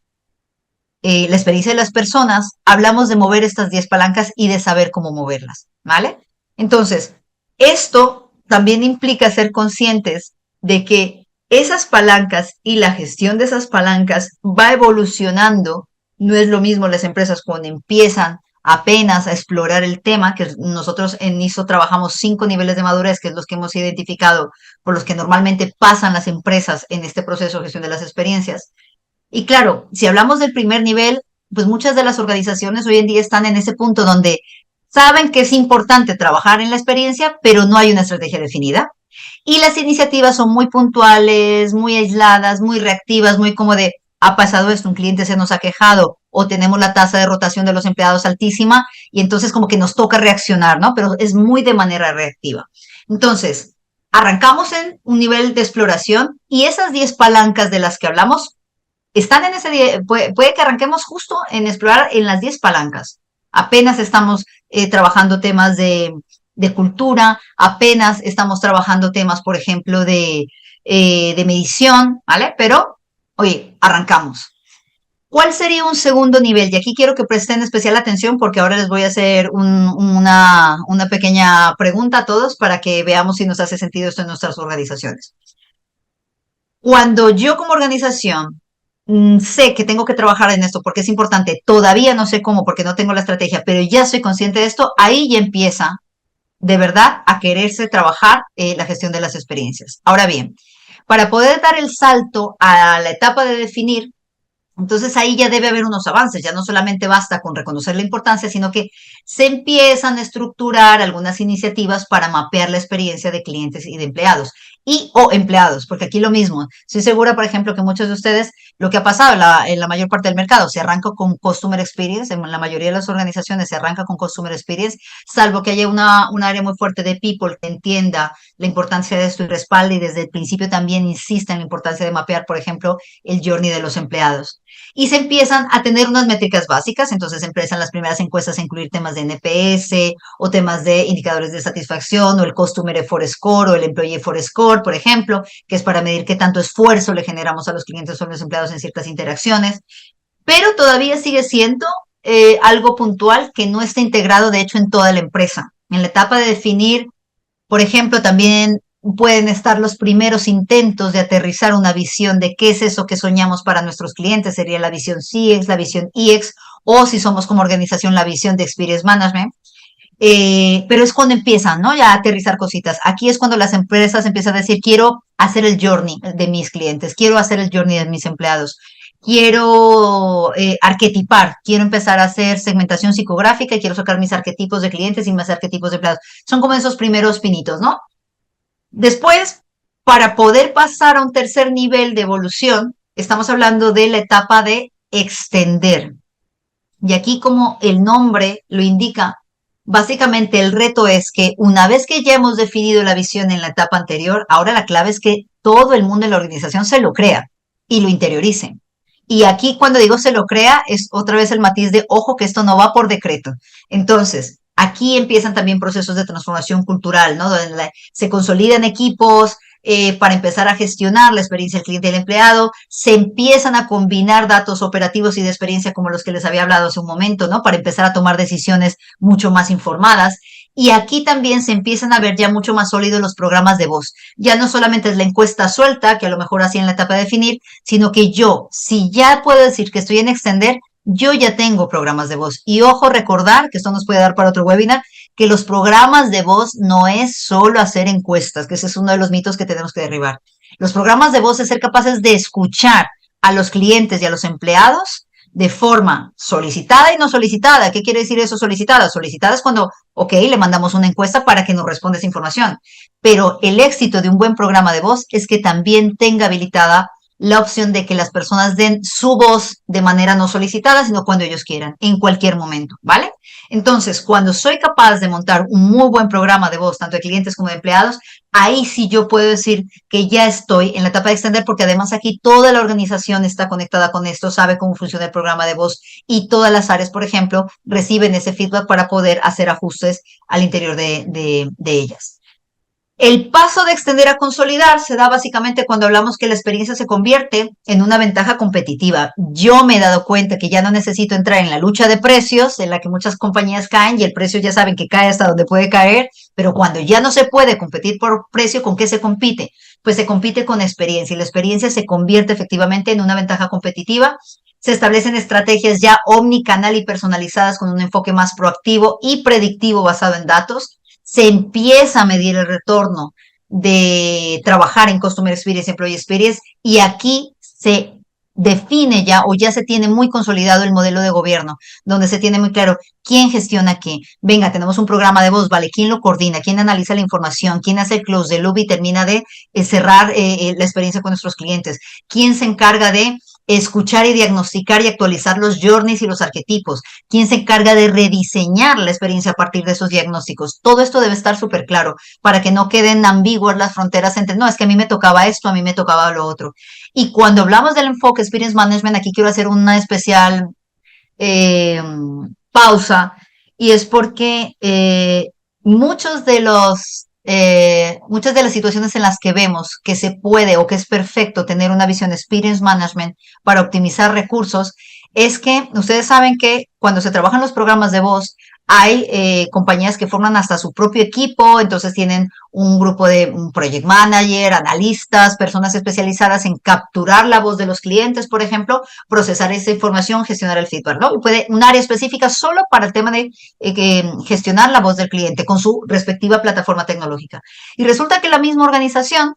la experiencia de las personas, hablamos de mover estas 10 palancas y de saber cómo moverlas, ¿vale? Entonces, esto también implica ser conscientes de que esas palancas y la gestión de esas palancas va evolucionando. No es lo mismo las empresas cuando empiezan apenas a explorar el tema, que nosotros en ISO trabajamos 5 niveles de madurez, que es los que hemos identificado por los que normalmente pasan las empresas en este proceso de gestión de las experiencias. Y claro, si hablamos del primer nivel, pues muchas de las organizaciones hoy en día están en ese punto donde saben que es importante trabajar en la experiencia, pero no hay una estrategia definida. Y las iniciativas son muy puntuales, muy aisladas, muy reactivas, muy como de, ha pasado esto, un cliente se nos ha quejado o tenemos la tasa de rotación de los empleados altísima y entonces como que nos toca reaccionar, ¿no? Pero es muy de manera reactiva. Entonces, arrancamos en un nivel de exploración y esas 10 palancas de las que hablamos están en ese, puede que arranquemos justo en explorar en las 10 palancas. Apenas estamos trabajando temas de cultura, apenas estamos trabajando temas, por ejemplo, de medición, ¿vale? Pero, oye, arrancamos. ¿Cuál sería un segundo nivel? Y aquí quiero que presten especial atención porque ahora les voy a hacer una pequeña pregunta a todos para que veamos si nos hace sentido esto en nuestras organizaciones. Cuando yo como organización sé que tengo que trabajar en esto porque es importante, todavía no sé cómo porque no tengo la estrategia, pero ya soy consciente de esto, ahí ya empieza de verdad a quererse trabajar la gestión de las experiencias. Ahora bien, para poder dar el salto a la etapa de definir, Entonces ahí ya debe haber unos avances, ya no solamente basta con reconocer la importancia, sino que se empiezan a estructurar algunas iniciativas para mapear la experiencia de clientes y de empleados y o empleados, porque aquí lo mismo. Estoy segura, por ejemplo, que muchos de ustedes, lo que ha pasado en la mayor parte del mercado, se arranca con Customer Experience, en la mayoría de las organizaciones se arranca con Customer Experience, salvo que haya un área muy fuerte de People que entienda la importancia de esto y respalde y desde el principio también insista en la importancia de mapear, por ejemplo, el journey de los empleados y se empiezan a tener unas métricas básicas, entonces empiezan las primeras encuestas a incluir temas de NPS o temas de indicadores de satisfacción o el Customer Effort Score o el Employee Effort Score, por ejemplo, que es para medir qué tanto esfuerzo le generamos a los clientes o a los empleados en ciertas interacciones, pero todavía sigue siendo algo puntual que no está integrado, de hecho, en toda la empresa. En la etapa de definir, por ejemplo, también pueden estar los primeros intentos de aterrizar una visión de qué es eso que soñamos para nuestros clientes. Sería la visión CX, la visión EX, o si somos como organización, la visión de Experience Management. Pero es cuando empiezan, ¿no? Ya a aterrizar cositas. Aquí es cuando las empresas empiezan a decir, quiero hacer el journey de mis clientes, quiero hacer el journey de mis empleados, quiero arquetipar, quiero empezar a hacer segmentación psicográfica y quiero sacar mis arquetipos de clientes y mis arquetipos de empleados. Son como esos primeros pinitos, ¿no? Después, para poder pasar a un tercer nivel de evolución, estamos hablando de la etapa de extender. Y aquí, como el nombre lo indica, básicamente el reto es que una vez que ya hemos definido la visión en la etapa anterior, ahora la clave es que todo el mundo de la organización se lo crea y lo interiorice. Y aquí cuando digo se lo crea es otra vez el matiz de ojo que esto no va por decreto. Entonces, aquí empiezan también procesos de transformación cultural, ¿no? Donde se consolidan equipos, para empezar a gestionar la experiencia del cliente y del empleado, se empiezan a combinar datos operativos y de experiencia como los que les había hablado hace un momento, ¿no? Para empezar a tomar decisiones mucho más informadas. Y aquí también se empiezan a ver ya mucho más sólidos los programas de voz. Ya no solamente es la encuesta suelta, que a lo mejor hacía en la etapa de definir, sino que yo, si ya puedo decir que estoy en extender, yo ya tengo programas de voz. Y ojo, recordar, que esto nos puede dar para otro webinar, que los programas de voz no es solo hacer encuestas, que ese es uno de los mitos que tenemos que derribar. Los programas de voz es ser capaces de escuchar a los clientes y a los empleados de forma solicitada y no solicitada. ¿Qué quiere decir eso solicitada? Solicitada es cuando, ok, le mandamos una encuesta para que nos responda esa información. Pero el éxito de un buen programa de voz es que también tenga habilitada la opción de que las personas den su voz de manera no solicitada, sino cuando ellos quieran, en cualquier momento, ¿vale? Entonces, cuando soy capaz de montar un muy buen programa de voz, tanto de clientes como de empleados, ahí sí yo puedo decir que ya estoy en la etapa de extender, porque además aquí toda la organización está conectada con esto, sabe cómo funciona el programa de voz y todas las áreas, por ejemplo, reciben ese feedback para poder hacer ajustes al interior de ellas. El paso de extender a consolidar se da básicamente cuando hablamos que la experiencia se convierte en una ventaja competitiva. Yo me he dado cuenta que ya no necesito entrar en la lucha de precios, en la que muchas compañías caen y el precio ya saben que cae hasta donde puede caer, pero cuando ya no se puede competir por precio, ¿con qué se compite? Pues se compite con experiencia y la experiencia se convierte efectivamente en una ventaja competitiva. Se establecen estrategias ya omnicanal y personalizadas con un enfoque más proactivo y predictivo basado en datos. Se empieza a medir el retorno de trabajar en Customer Experience, Employee Experience, y aquí se define ya o ya se tiene muy consolidado el modelo de gobierno, donde se tiene muy claro quién gestiona qué. Venga, tenemos un programa de voz, ¿vale? ¿Quién lo coordina? ¿Quién analiza la información? ¿Quién hace el close the loop y termina de cerrar la experiencia con nuestros clientes? ¿Quién se encarga de escuchar y diagnosticar y actualizar los journeys y los arquetipos? ¿Quién se encarga de rediseñar la experiencia a partir de esos diagnósticos? Todo esto debe estar súper claro para que no queden ambiguas las fronteras entre, no, es que a mí me tocaba esto, a mí me tocaba lo otro. Y cuando hablamos del enfoque Experience Management, aquí quiero hacer una especial eh, pausa, y es porque muchas de las situaciones en las que vemos que se puede o que es perfecto tener una visión Experience Management para optimizar recursos, es que ustedes saben que cuando se trabajan los programas de voz, hay compañías que forman hasta su propio equipo, entonces tienen un grupo de un project manager, analistas, personas especializadas en capturar la voz de los clientes, por ejemplo, procesar esa información, gestionar el feedback, ¿no? Y puede un área específica solo para el tema de gestionar la voz del cliente con su respectiva plataforma tecnológica. Y resulta que la misma organización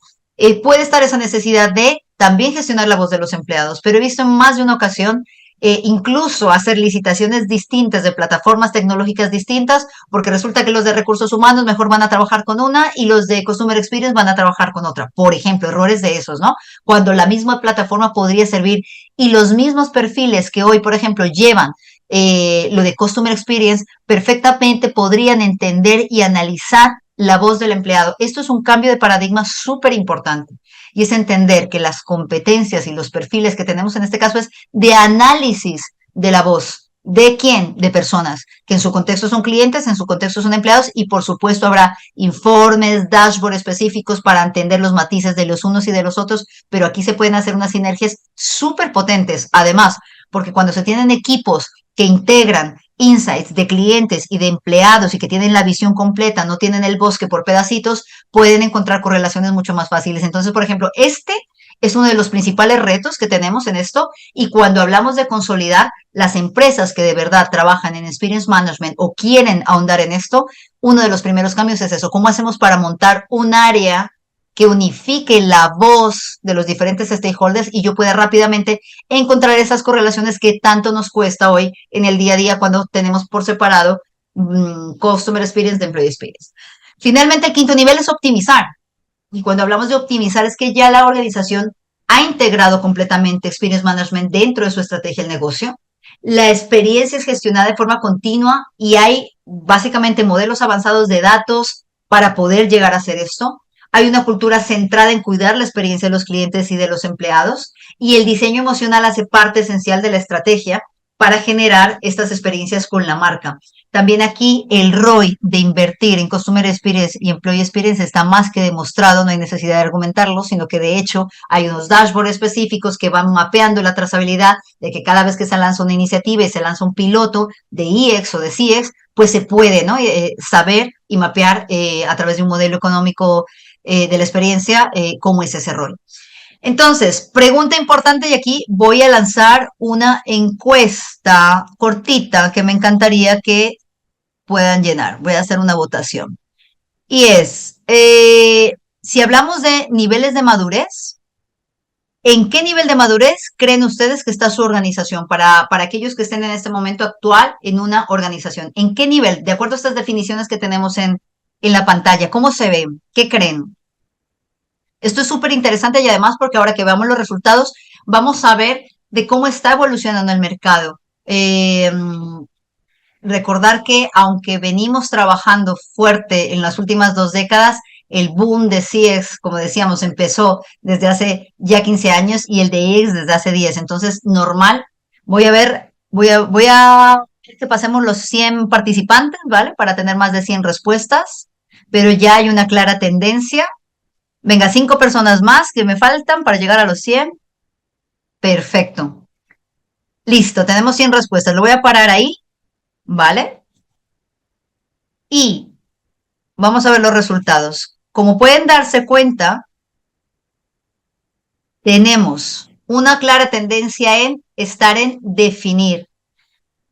puede estar esa necesidad de también gestionar la voz de los empleados, pero he visto en más de una ocasión incluso hacer licitaciones distintas de plataformas tecnológicas distintas, porque resulta que los de recursos humanos mejor van a trabajar con una y los de Customer Experience van a trabajar con otra. Por ejemplo, errores de esos, ¿no? Cuando la misma plataforma podría servir y los mismos perfiles que hoy, por ejemplo, llevan lo de Customer Experience, perfectamente podrían entender y analizar la voz del empleado. Esto es un cambio de paradigma súper importante y es entender que las competencias y los perfiles que tenemos en este caso es de análisis de la voz. ¿De quién? De personas, que en su contexto son clientes, en su contexto son empleados y por supuesto habrá informes, dashboards específicos para entender los matices de los unos y de los otros, pero aquí se pueden hacer unas sinergias súper potentes. Además, porque cuando se tienen equipos que integran insights de clientes y de empleados y que tienen la visión completa, no tienen el bosque por pedacitos, pueden encontrar correlaciones mucho más fáciles. Entonces, por ejemplo, este es uno de los principales retos que tenemos en esto y cuando hablamos de consolidar, las empresas que de verdad trabajan en Experience Management o quieren ahondar en esto, uno de los primeros cambios es eso. ¿Cómo hacemos para montar un área que unifique la voz de los diferentes stakeholders y yo pueda rápidamente encontrar esas correlaciones que tanto nos cuesta hoy en el día a día cuando tenemos por separado Customer Experience de Employee Experience? Finalmente, el quinto nivel es optimizar. Y cuando hablamos de optimizar es que ya la organización ha integrado completamente Experience Management dentro de su estrategia del negocio. La experiencia es gestionada de forma continua y hay básicamente modelos avanzados de datos para poder llegar a hacer esto. Hay una cultura centrada en cuidar la experiencia de los clientes y de los empleados y el diseño emocional hace parte esencial de la estrategia para generar estas experiencias con la marca. También aquí el ROI de invertir en Customer Experience y Employee Experience está más que demostrado, no hay necesidad de argumentarlo, sino que de hecho hay unos dashboards específicos que van mapeando la trazabilidad de que cada vez que se lanza una iniciativa y se lanza un piloto de IX o de CX, pues se puede, ¿no? Saber y mapear a través de un modelo económico de la experiencia cómo es ese rol. Entonces, pregunta importante y aquí voy a lanzar una encuesta cortita que me encantaría que puedan llenar. Voy a hacer una votación. Y es, si hablamos de niveles de madurez, ¿en qué nivel de madurez creen ustedes que está su organización para aquellos que estén en este momento actual en una organización? ¿En qué nivel? De acuerdo a estas definiciones que tenemos en la pantalla, ¿cómo se ven? ¿Qué creen? Esto es súper interesante y además porque ahora que veamos los resultados, vamos a ver de cómo está evolucionando el mercado. Recordar que aunque venimos trabajando fuerte en las últimas 2 décadas, el boom de CX, como decíamos, empezó desde hace ya 15 años y el de EX desde hace 10. Entonces, normal. Voy a que pasemos los 100 participantes, ¿vale? Para tener más de 100 respuestas, pero ya hay una clara tendencia. Venga, 5 personas más que me faltan para llegar a los 100. Perfecto. Listo, tenemos 100 respuestas. Lo voy a parar ahí, ¿vale? Y vamos a ver los resultados. Como pueden darse cuenta, tenemos una clara tendencia en estar en definir,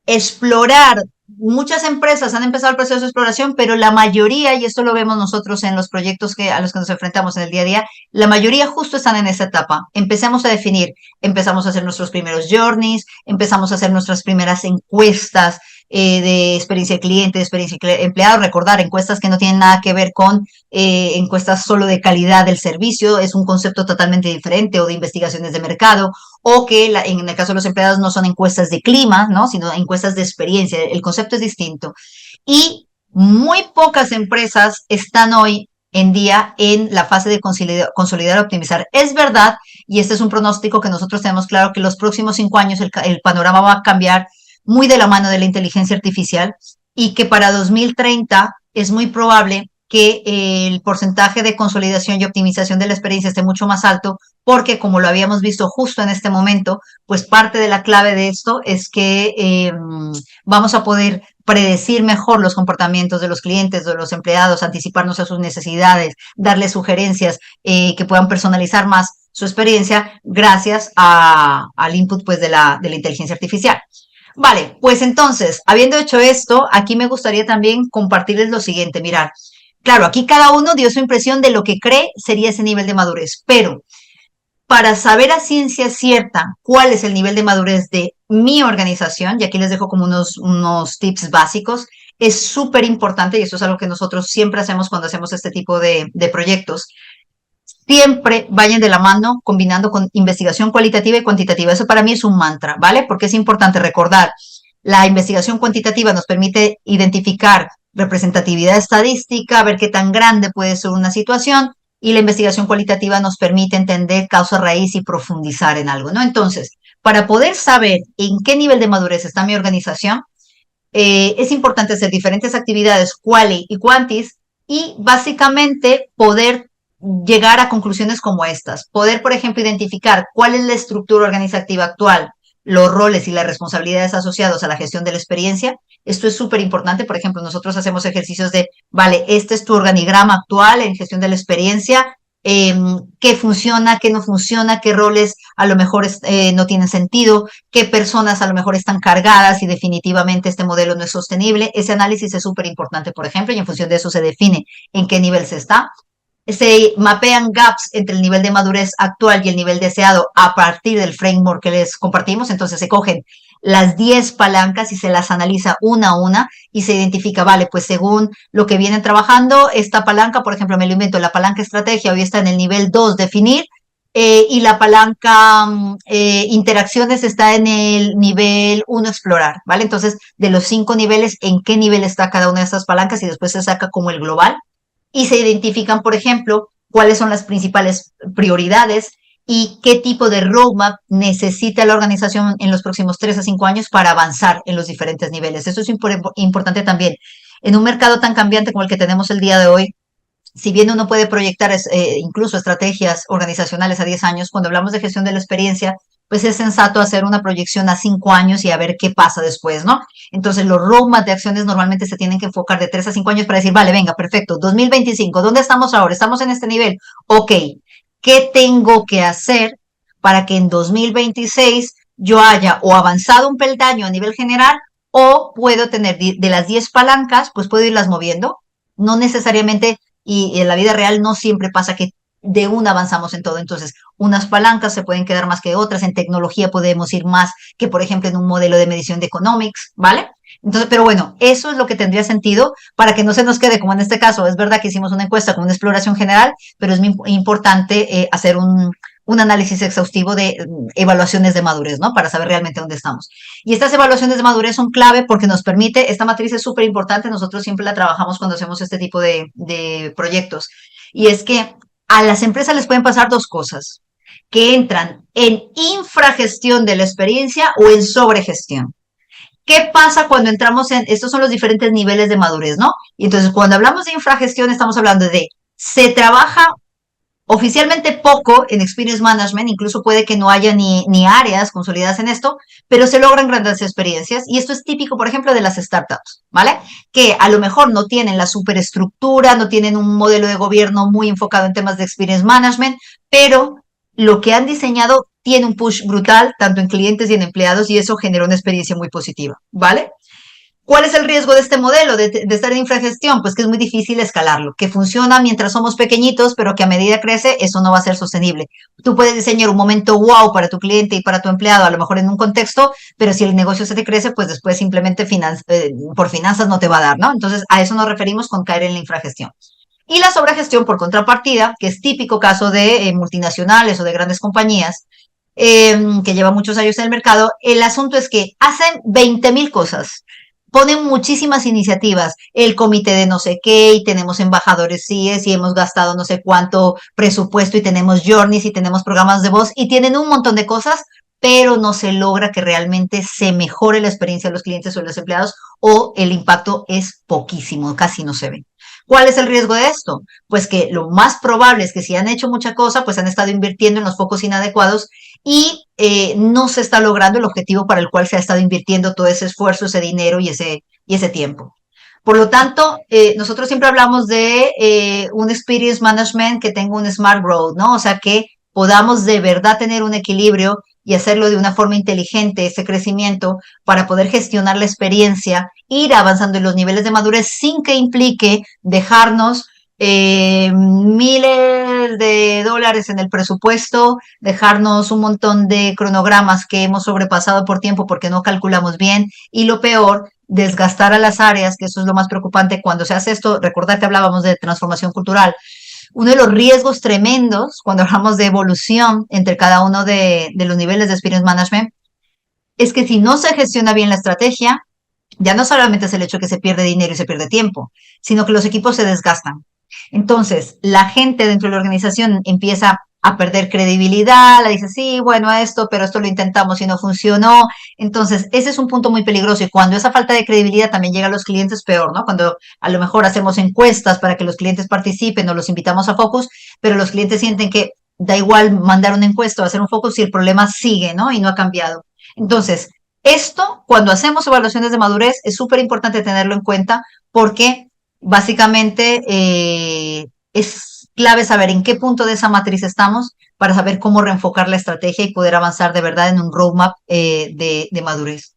explorar. Muchas empresas han empezado el proceso de exploración, pero la mayoría, y esto lo vemos nosotros en los proyectos a los que nos enfrentamos en el día a día, la mayoría justo están en esa etapa. Empecemos a definir, empezamos a hacer nuestros primeros journeys, empezamos a hacer nuestras primeras encuestas de experiencia de cliente, de experiencia de empleado. Recordar, encuestas que no tienen nada que ver con encuestas solo de calidad del servicio, es un concepto totalmente diferente, o de investigaciones de mercado, o que en el caso de los empleados no son encuestas de clima, ¿no? Sino encuestas de experiencia. El concepto es distinto. Y muy pocas empresas están hoy en día en la fase de consolidar, optimizar. Es verdad, y este es un pronóstico que nosotros tenemos claro, que los próximos 5 años el panorama va a cambiar muy de la mano de la inteligencia artificial y que para 2030 es muy probable que el porcentaje de consolidación y optimización de la experiencia esté mucho más alto, porque como lo habíamos visto justo en este momento, pues parte de la clave de esto es que vamos a poder predecir mejor los comportamientos de los clientes, de los empleados, anticiparnos a sus necesidades, darles sugerencias que puedan personalizar más su experiencia gracias al input pues, de la inteligencia artificial. Vale, pues entonces, habiendo hecho esto, aquí me gustaría también compartirles lo siguiente. Mirar, claro, aquí cada uno dio su impresión de lo que cree sería ese nivel de madurez, pero para saber a ciencia cierta cuál es el nivel de madurez de mi organización, y aquí les dejo como unos tips básicos, es súper importante, y eso es algo que nosotros siempre hacemos cuando hacemos este tipo de proyectos, siempre vayan de la mano combinando con investigación cualitativa y cuantitativa. Eso para mí es un mantra, ¿vale? Porque es importante recordar, la investigación cuantitativa nos permite identificar representatividad estadística, ver qué tan grande puede ser una situación, y la investigación cualitativa nos permite entender causa raíz y profundizar en algo, ¿no? Entonces, para poder saber en qué nivel de madurez está mi organización, es importante hacer diferentes actividades, quali y quantis, y básicamente poder llegar a conclusiones como estas. Poder, por ejemplo, identificar cuál es la estructura organizativa actual, los roles y las responsabilidades asociados a la gestión de la experiencia. Esto es súper importante. Por ejemplo, nosotros hacemos ejercicios de, vale, este es tu organigrama actual en gestión de la experiencia, qué funciona, qué no funciona, qué roles a lo mejor no tienen sentido, qué personas a lo mejor están cargadas y definitivamente este modelo no es sostenible. Ese análisis es súper importante, por ejemplo, y en función de eso se define en qué nivel se está. Se mapean gaps entre el nivel de madurez actual y el nivel deseado a partir del framework que les compartimos. Entonces se cogen las 10 palancas y se las analiza una a una y se identifica, vale, pues según lo que vienen trabajando, esta palanca, por ejemplo, me lo invento, la palanca estrategia hoy está en el nivel 2, definir, y la palanca interacciones está en el nivel 1, explorar, ¿vale? Entonces, de los 5 niveles, ¿en qué nivel está cada una de estas palancas? Y después se saca como el global y se identifican, por ejemplo, cuáles son las principales prioridades y qué tipo de roadmap necesita la organización en los próximos 3 a 5 años para avanzar en los diferentes niveles. Eso es importante también. En un mercado tan cambiante como el que tenemos el día de hoy, si bien uno puede proyectar incluso estrategias organizacionales a 10 años, cuando hablamos de gestión de la experiencia, pues es sensato hacer una proyección a 5 años y a ver qué pasa después, ¿no? Entonces, los roadmaps de acciones normalmente se tienen que enfocar de 3 a 5 años para decir, vale, venga, perfecto, 2025, ¿dónde estamos ahora? ¿Estamos en este nivel? Ok, ¿qué tengo que hacer para que en 2026 yo haya o avanzado un peldaño a nivel general o puedo tener de las 10 palancas, pues puedo irlas moviendo? No necesariamente, y en la vida real no siempre pasa que de una avanzamos en todo. Entonces, unas palancas se pueden quedar más que otras. En tecnología podemos ir más que, por ejemplo, en un modelo de medición de economics, ¿vale? Entonces, pero bueno, eso es lo que tendría sentido para que no se nos quede, como en este caso, es verdad que hicimos una encuesta con una exploración general, pero es muy importante hacer un análisis exhaustivo de evaluaciones de madurez, ¿no? Para saber realmente dónde estamos. Y estas evaluaciones de madurez son clave porque nos permite, esta matriz es súper importante, nosotros siempre la trabajamos cuando hacemos este tipo de proyectos, y es que a las empresas les pueden pasar dos cosas, que entran en infragestión de la experiencia o en sobregestión. ¿Qué pasa cuando entramos en, estos son los diferentes niveles de madurez, ¿no? Y entonces cuando hablamos de infragestión estamos hablando de, se trabaja oficialmente poco en Experience Management, incluso puede que no haya ni áreas consolidadas en esto, pero se logran grandes experiencias y esto es típico, por ejemplo, de las startups, ¿vale? Que a lo mejor no tienen la superestructura, no tienen un modelo de gobierno muy enfocado en temas de Experience Management, pero lo que han diseñado tiene un push brutal, tanto en clientes y en empleados, y eso genera una experiencia muy positiva, ¿vale? ¿Cuál es el riesgo de este modelo de estar en infragestión? Pues que es muy difícil escalarlo, que funciona mientras somos pequeñitos, pero que a medida crece, eso no va a ser sostenible. Tú puedes diseñar un momento wow para tu cliente y para tu empleado, a lo mejor en un contexto, pero si el negocio se te crece, pues después simplemente por finanzas no te va a dar, ¿no? Entonces, a eso nos referimos con caer en la infragestión. Y la sobregestión, por contrapartida, que es típico caso de multinacionales o de grandes compañías, que llevan muchos años en el mercado, el asunto es que hacen 20.000 cosas, ponen muchísimas iniciativas, el comité de no sé qué, y tenemos embajadores CIES, y hemos gastado no sé cuánto presupuesto, y tenemos journeys, y tenemos programas de voz, y tienen un montón de cosas, pero no se logra que realmente se mejore la experiencia de los clientes o de los empleados, o el impacto es poquísimo, casi no se ve. ¿Cuál es el riesgo de esto? Pues que lo más probable es que si han hecho mucha cosa, pues han estado invirtiendo en los focos inadecuados y no se está logrando el objetivo para el cual se ha estado invirtiendo todo ese esfuerzo, ese dinero y ese tiempo. Por lo tanto, nosotros siempre hablamos de un experience management que tenga un smart growth, ¿no? O sea, que podamos de verdad tener un equilibrio y hacerlo de una forma inteligente, ese crecimiento, para poder gestionar la experiencia, ir avanzando en los niveles de madurez sin que implique dejarnos miles de dólares en el presupuesto, dejarnos un montón de cronogramas que hemos sobrepasado por tiempo porque no calculamos bien y lo peor, desgastar a las áreas, que eso es lo más preocupante cuando se hace esto. Recordad que hablábamos de transformación cultural. Uno de los riesgos tremendos cuando hablamos de evolución entre cada uno de los niveles de Experience Management es que si no se gestiona bien la estrategia, ya no solamente es el hecho de que se pierde dinero y se pierde tiempo, sino que los equipos se desgastan. Entonces, la gente dentro de la organización empieza a perder credibilidad, le dice, sí, bueno, pero esto lo intentamos y no funcionó. Entonces, ese es un punto muy peligroso y cuando esa falta de credibilidad también llega a los clientes, peor, ¿no? Cuando a lo mejor hacemos encuestas para que los clientes participen o los invitamos a focus, pero los clientes sienten que da igual mandar una encuesta o hacer un focus si el problema sigue, ¿no? Y no ha cambiado. Entonces, esto, cuando hacemos evaluaciones de madurez, es súper importante tenerlo en cuenta porque básicamente es clave saber en qué punto de esa matriz estamos para saber cómo reenfocar la estrategia y poder avanzar de verdad en un roadmap de madurez.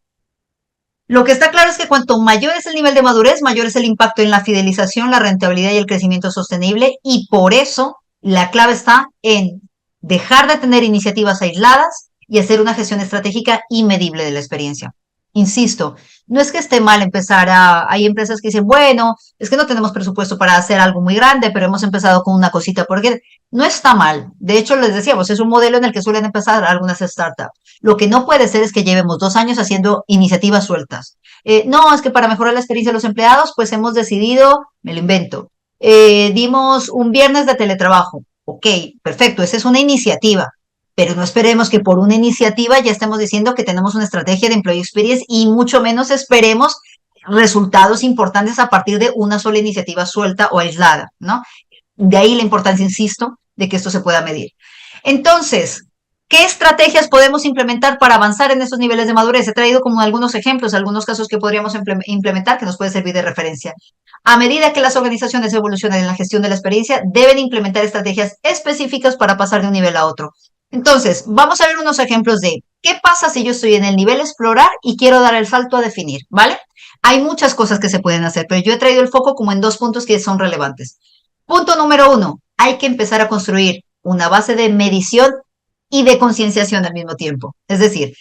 Lo que está claro es que cuanto mayor es el nivel de madurez, mayor es el impacto en la fidelización, la rentabilidad y el crecimiento sostenible y por eso la clave está en dejar de tener iniciativas aisladas y hacer una gestión estratégica y medible de la experiencia. Insisto, no es que esté mal empezar hay empresas que dicen, bueno, es que no tenemos presupuesto para hacer algo muy grande, pero hemos empezado con una cosita, porque no está mal. De hecho, les decíamos, es un modelo en el que suelen empezar algunas startups. Lo que no puede ser es que llevemos 2 años haciendo iniciativas sueltas. No, es que para mejorar la experiencia de los empleados, pues hemos decidido, me lo invento, dimos un viernes de teletrabajo. Ok, perfecto, esa es una iniciativa, pero no esperemos que por una iniciativa ya estemos diciendo que tenemos una estrategia de employee experience y mucho menos esperemos resultados importantes a partir de una sola iniciativa suelta o aislada, ¿no? De ahí la importancia, insisto, de que esto se pueda medir. Entonces, ¿qué estrategias podemos implementar para avanzar en esos niveles de madurez? He traído como algunos ejemplos, algunos casos que podríamos implementar que nos puede servir de referencia. A medida que las organizaciones evolucionan en la gestión de la experiencia, deben implementar estrategias específicas para pasar de un nivel a otro. Entonces, vamos a ver unos ejemplos de qué pasa si yo estoy en el nivel explorar y quiero dar el salto a definir, ¿vale? Hay muchas cosas que se pueden hacer, pero yo he traído el foco como en 2 puntos que son relevantes. Punto número 1, hay que empezar a construir una base de medición y de concienciación al mismo tiempo. Es decir,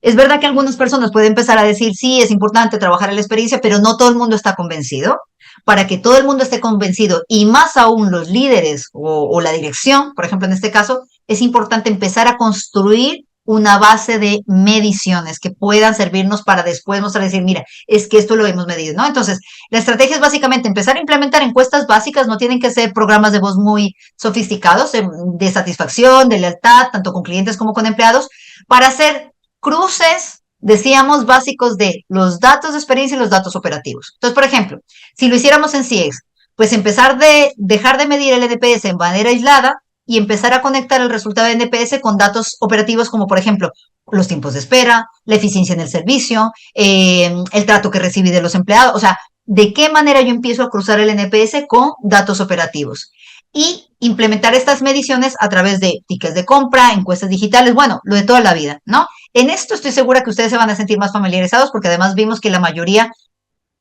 es verdad que algunas personas pueden empezar a decir, sí, es importante trabajar en la experiencia, pero no todo el mundo está convencido. Para que todo el mundo esté convencido y más aún los líderes o la dirección, por ejemplo, en este caso, es importante empezar a construir una base de mediciones que puedan servirnos para después mostrar y decir, mira, es que esto lo hemos medido, ¿no? Entonces, la estrategia es básicamente empezar a implementar encuestas básicas, no tienen que ser programas de voz muy sofisticados, de satisfacción, de lealtad, tanto con clientes como con empleados, para hacer cruces, decíamos, básicos de los datos de experiencia y los datos operativos. Entonces, por ejemplo, si lo hiciéramos en CX, pues dejar de medir el NPS en manera aislada y empezar a conectar el resultado de NPS con datos operativos como, por ejemplo, los tiempos de espera, la eficiencia en el servicio, el trato que recibí de los empleados. O sea, ¿de qué manera yo empiezo a cruzar el NPS con datos operativos? Y implementar estas mediciones a través de tickets de compra, encuestas digitales, bueno, lo de toda la vida, ¿no? En esto estoy segura que ustedes se van a sentir más familiarizados porque además vimos que la mayoría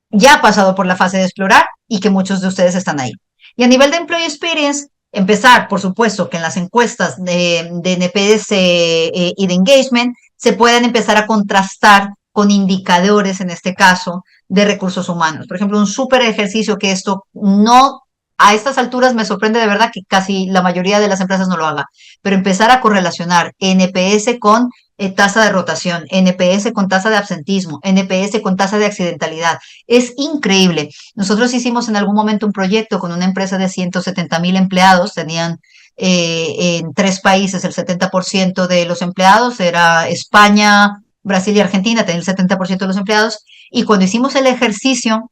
ya ha pasado por la fase de explorar y que muchos de ustedes están ahí. Y a nivel de Employee Experience, empezar, por supuesto, que en las encuestas de NPS y de engagement se puedan empezar a contrastar con indicadores, en este caso, de recursos humanos. Por ejemplo, un súper ejercicio que esto no, a estas alturas me sorprende de verdad que casi la mayoría de las empresas no lo haga, pero empezar a correlacionar NPS con tasa de rotación, NPS con tasa de absentismo, NPS con tasa de accidentalidad. Es increíble. Nosotros hicimos en algún momento un proyecto con una empresa de 170,000 empleados, tenían en 3 países el 70% de los empleados, era España, Brasil y Argentina, tenían el 70% de los empleados, y cuando hicimos el ejercicio,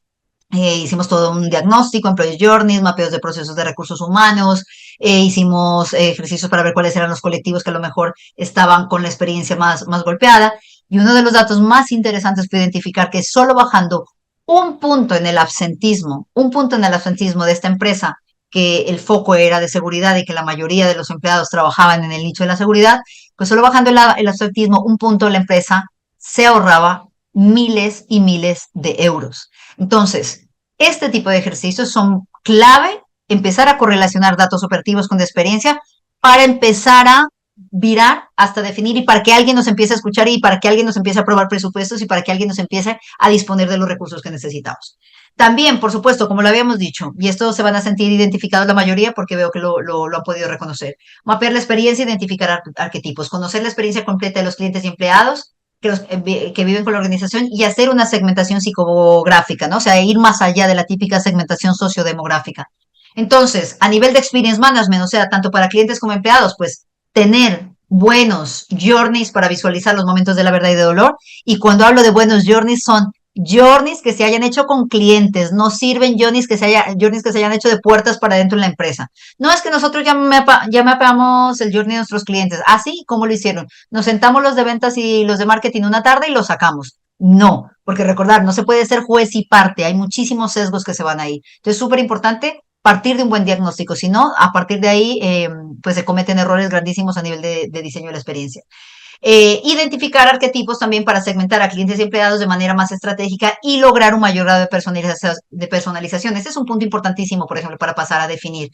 hicimos todo un diagnóstico, employee journeys, mapeos de procesos de recursos humanos, hicimos ejercicios para ver cuáles eran los colectivos que a lo mejor estaban con la experiencia más golpeada. Y uno de los datos más interesantes fue identificar que solo bajando un punto en el absentismo de esta empresa, que el foco era de seguridad y que la mayoría de los empleados trabajaban en el nicho de la seguridad, pues solo bajando el absentismo un punto, la empresa se ahorraba miles y miles de euros. Entonces, este tipo de ejercicios son clave empezar a correlacionar datos operativos con de experiencia para empezar a virar hasta definir y para que alguien nos empiece a escuchar y para que alguien nos empiece a aprobar presupuestos y para que alguien nos empiece a disponer de los recursos que necesitamos. También, por supuesto, como lo habíamos dicho, y esto se van a sentir identificados la mayoría porque veo que lo han podido reconocer, mapear la experiencia, identificar arquetipos, conocer la experiencia completa de los clientes y empleados que viven con la organización y hacer una segmentación psicográfica, ¿no? O sea, ir más allá de la típica segmentación sociodemográfica. Entonces, a nivel de experience management, o sea, tanto para clientes como empleados, pues tener buenos journeys para visualizar los momentos de la verdad y de dolor. Y cuando hablo de buenos journeys, son journeys que se hayan hecho con clientes, no sirven journeys que se hayan hecho de puertas para adentro en la empresa. No es que nosotros ya mapeamos el journey de nuestros clientes, así como lo hicieron. Nos sentamos los de ventas y los de marketing una tarde y los sacamos. No, porque recordar, no se puede ser juez y parte, hay muchísimos sesgos que se van ahí. Entonces, súper importante partir de un buen diagnóstico, si no, a partir de ahí, pues se cometen errores grandísimos a nivel de diseño de la experiencia. Identificar arquetipos también para segmentar a clientes y empleados de manera más estratégica y lograr un mayor grado de personalización. Este es un punto importantísimo, por ejemplo, para pasar a definir.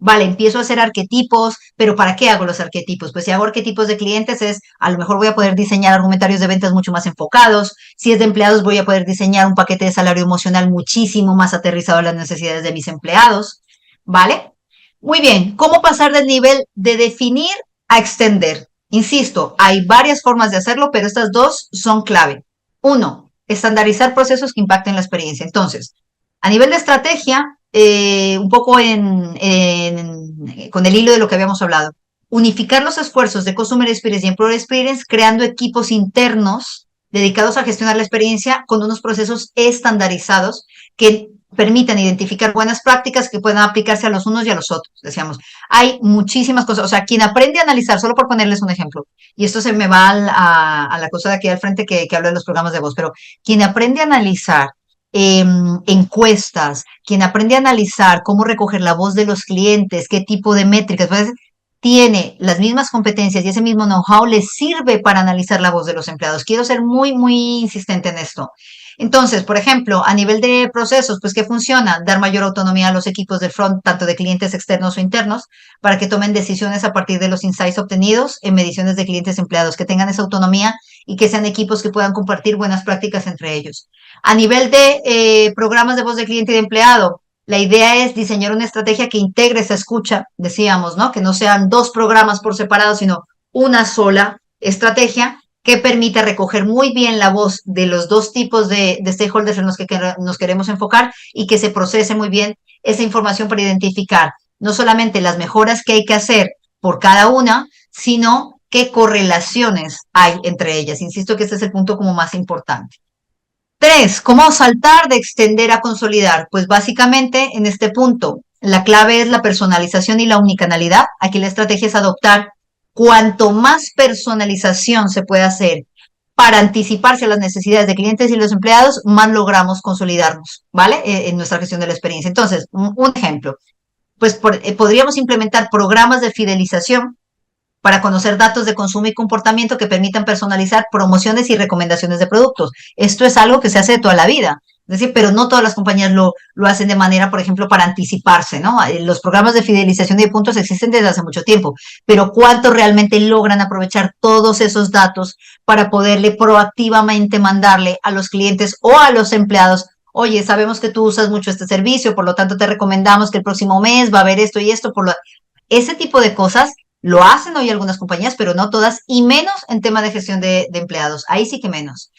Vale, empiezo a hacer arquetipos, pero ¿para qué hago los arquetipos? Pues si hago arquetipos de clientes a lo mejor voy a poder diseñar argumentarios de ventas mucho más enfocados. Si es de empleados, voy a poder diseñar un paquete de salario emocional muchísimo más aterrizado a las necesidades de mis empleados. ¿Vale? Muy bien, ¿cómo pasar del nivel de definir a extender? Insisto, hay varias formas de hacerlo, pero estas dos son clave. Uno, estandarizar procesos que impacten la experiencia. Entonces, a nivel de estrategia, un poco con el hilo de lo que habíamos hablado, unificar los esfuerzos de Customer Experience y Employee Experience creando equipos internos dedicados a gestionar la experiencia con unos procesos estandarizados que permitan identificar buenas prácticas que puedan aplicarse a los unos y a los otros. Decíamos, hay muchísimas cosas. O sea, quien aprende a analizar, solo por ponerles un ejemplo, y esto se me va a la cosa de aquí al frente que hablo de los programas de voz, pero quien aprende a analizar encuestas, quien aprende a analizar cómo recoger la voz de los clientes, qué tipo de métricas, pues, tiene las mismas competencias y ese mismo know-how le sirve para analizar la voz de los empleados. Quiero ser muy, muy insistente en esto. Entonces, por ejemplo, a nivel de procesos, pues, ¿qué funciona? Dar mayor autonomía a los equipos del front, tanto de clientes externos o internos, para que tomen decisiones a partir de los insights obtenidos en mediciones de clientes empleados, que tengan esa autonomía y que sean equipos que puedan compartir buenas prácticas entre ellos. A nivel de programas de voz de cliente y de empleado, la idea es diseñar una estrategia que integre esa escucha, decíamos, ¿no? Que no sean dos programas por separado, sino una sola estrategia que permita recoger muy bien la voz de los dos tipos de stakeholders en los que nos queremos enfocar y que se procese muy bien esa información para identificar no solamente las mejoras que hay que hacer por cada una, sino qué correlaciones hay entre ellas. Insisto que este es el punto como más importante. 3, ¿cómo saltar de extender a consolidar? Pues básicamente en este punto la clave es la personalización y la unicanalidad. Aquí la estrategia es adoptar cuanto más personalización se puede hacer para anticiparse a las necesidades de clientes y los empleados, más logramos consolidarnos, ¿vale? En nuestra gestión de la experiencia. Entonces, un ejemplo, pues podríamos implementar programas de fidelización para conocer datos de consumo y comportamiento que permitan personalizar promociones y recomendaciones de productos. Esto es algo que se hace de toda la vida. Es decir, pero no todas las compañías lo hacen de manera, por ejemplo, para anticiparse, ¿no? Los programas de fidelización y de puntos existen desde hace mucho tiempo, pero ¿cuántos realmente logran aprovechar todos esos datos para poderle proactivamente mandarle a los clientes o a los empleados? Oye, sabemos que tú usas mucho este servicio, por lo tanto te recomendamos que el próximo mes va a haber esto y esto. Ese tipo de cosas lo hacen hoy algunas compañías, pero no todas, y menos en tema de gestión de empleados. Ahí sí que menos.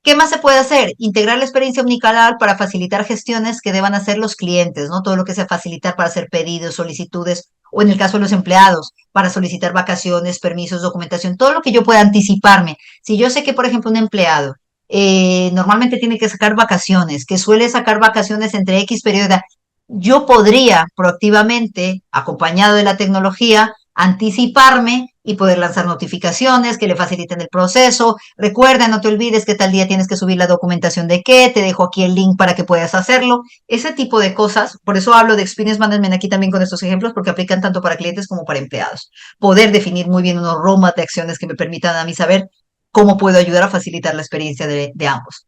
¿Qué más se puede hacer? Integrar la experiencia omnicanal para facilitar gestiones que deban hacer los clientes, ¿no? Todo lo que sea facilitar para hacer pedidos, solicitudes, o en el caso de los empleados, para solicitar vacaciones, permisos, documentación, todo lo que yo pueda anticiparme. Si yo sé que, por ejemplo, un empleado normalmente tiene que sacar vacaciones, que suele sacar vacaciones entre X periodo, yo podría proactivamente, acompañado de la tecnología, anticiparme y poder lanzar notificaciones que le faciliten el proceso. Recuerda, no te olvides que tal día tienes que subir la documentación de qué, te dejo aquí el link para que puedas hacerlo. Ese tipo de cosas, por eso hablo de Experience Management aquí también con estos ejemplos, porque aplican tanto para clientes como para empleados. Poder definir muy bien unos roadmap de acciones que me permitan a mí saber cómo puedo ayudar a facilitar la experiencia de ambos.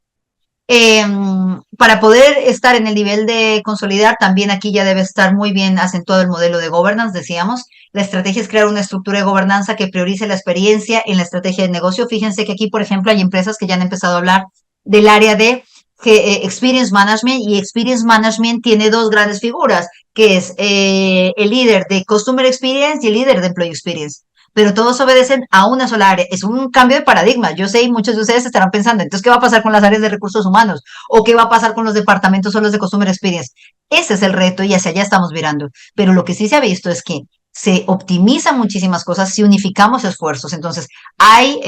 Para poder estar en el nivel de consolidar, también aquí ya debe estar muy bien acentuado el modelo de governance, decíamos. La estrategia es crear una estructura de gobernanza que priorice la experiencia en la estrategia de negocio. Fíjense que aquí, por ejemplo, hay empresas que ya han empezado a hablar del área de Experience Management, y Experience Management tiene dos grandes figuras, que es el líder de Customer Experience y el líder de Employee Experience, pero todos obedecen a una sola área. Es un cambio de paradigma. Yo sé, y muchos de ustedes estarán pensando, entonces, ¿qué va a pasar con las áreas de recursos humanos? ¿O qué va a pasar con los departamentos o los de Customer Experience? Ese es el reto y hacia allá estamos mirando. Pero lo que sí se ha visto es que se optimizan muchísimas cosas si unificamos esfuerzos. Entonces, hay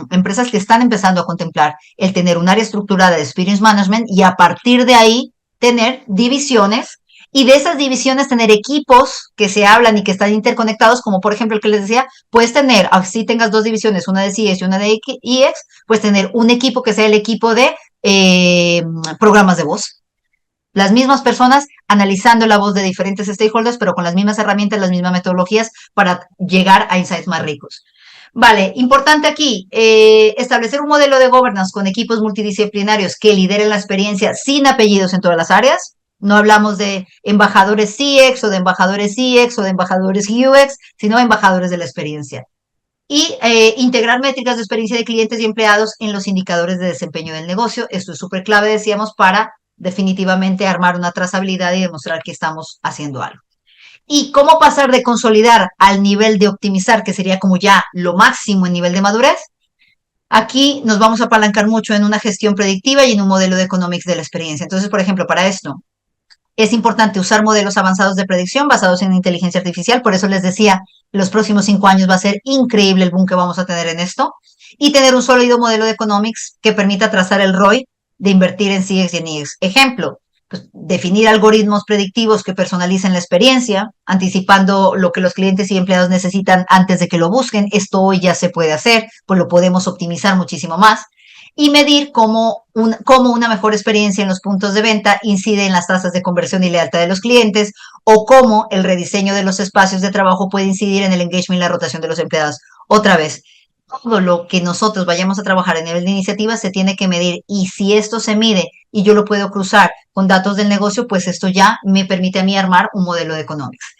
empresas que están empezando a contemplar el tener un área estructurada de Experience Management y a partir de ahí tener divisiones, y de esas divisiones tener equipos que se hablan y que están interconectados, como por ejemplo el que les decía, puedes tener, así tengas dos divisiones, una de CX y una de EX, puedes tener un equipo que sea el equipo de programas de voz. Las mismas personas analizando la voz de diferentes stakeholders, pero con las mismas herramientas, las mismas metodologías para llegar a insights más ricos. Vale, importante aquí, establecer un modelo de governance con equipos multidisciplinarios que lideren la experiencia sin apellidos en todas las áreas. No hablamos de embajadores CX o de embajadores CX o de embajadores UX, sino embajadores de la experiencia. Y integrar métricas de experiencia de clientes y empleados en los indicadores de desempeño del negocio. Esto es súper clave, decíamos, para definitivamente armar una trazabilidad y demostrar que estamos haciendo algo. ¿Y cómo pasar de consolidar al nivel de optimizar, que sería como ya lo máximo en nivel de madurez? Aquí nos vamos a apalancar mucho en una gestión predictiva y en un modelo de economics de la experiencia. Entonces, por ejemplo, para esto es importante usar modelos avanzados de predicción basados en inteligencia artificial. Por eso les decía, los próximos 5 años va a ser increíble el boom que vamos a tener en esto. Y tener un sólido modelo de economics que permita trazar el ROI de invertir en CX y en EX. Ejemplo, pues, definir algoritmos predictivos que personalicen la experiencia, anticipando lo que los clientes y empleados necesitan antes de que lo busquen. Esto hoy ya se puede hacer, pues lo podemos optimizar muchísimo más. Y medir cómo una mejor experiencia en los puntos de venta incide en las tasas de conversión y lealtad de los clientes, o cómo el rediseño de los espacios de trabajo puede incidir en el engagement y la rotación de los empleados. Otra vez, todo lo que nosotros vayamos a trabajar en nivel de iniciativa se tiene que medir, y si esto se mide y yo lo puedo cruzar con datos del negocio, pues esto ya me permite a mí armar un modelo de economics.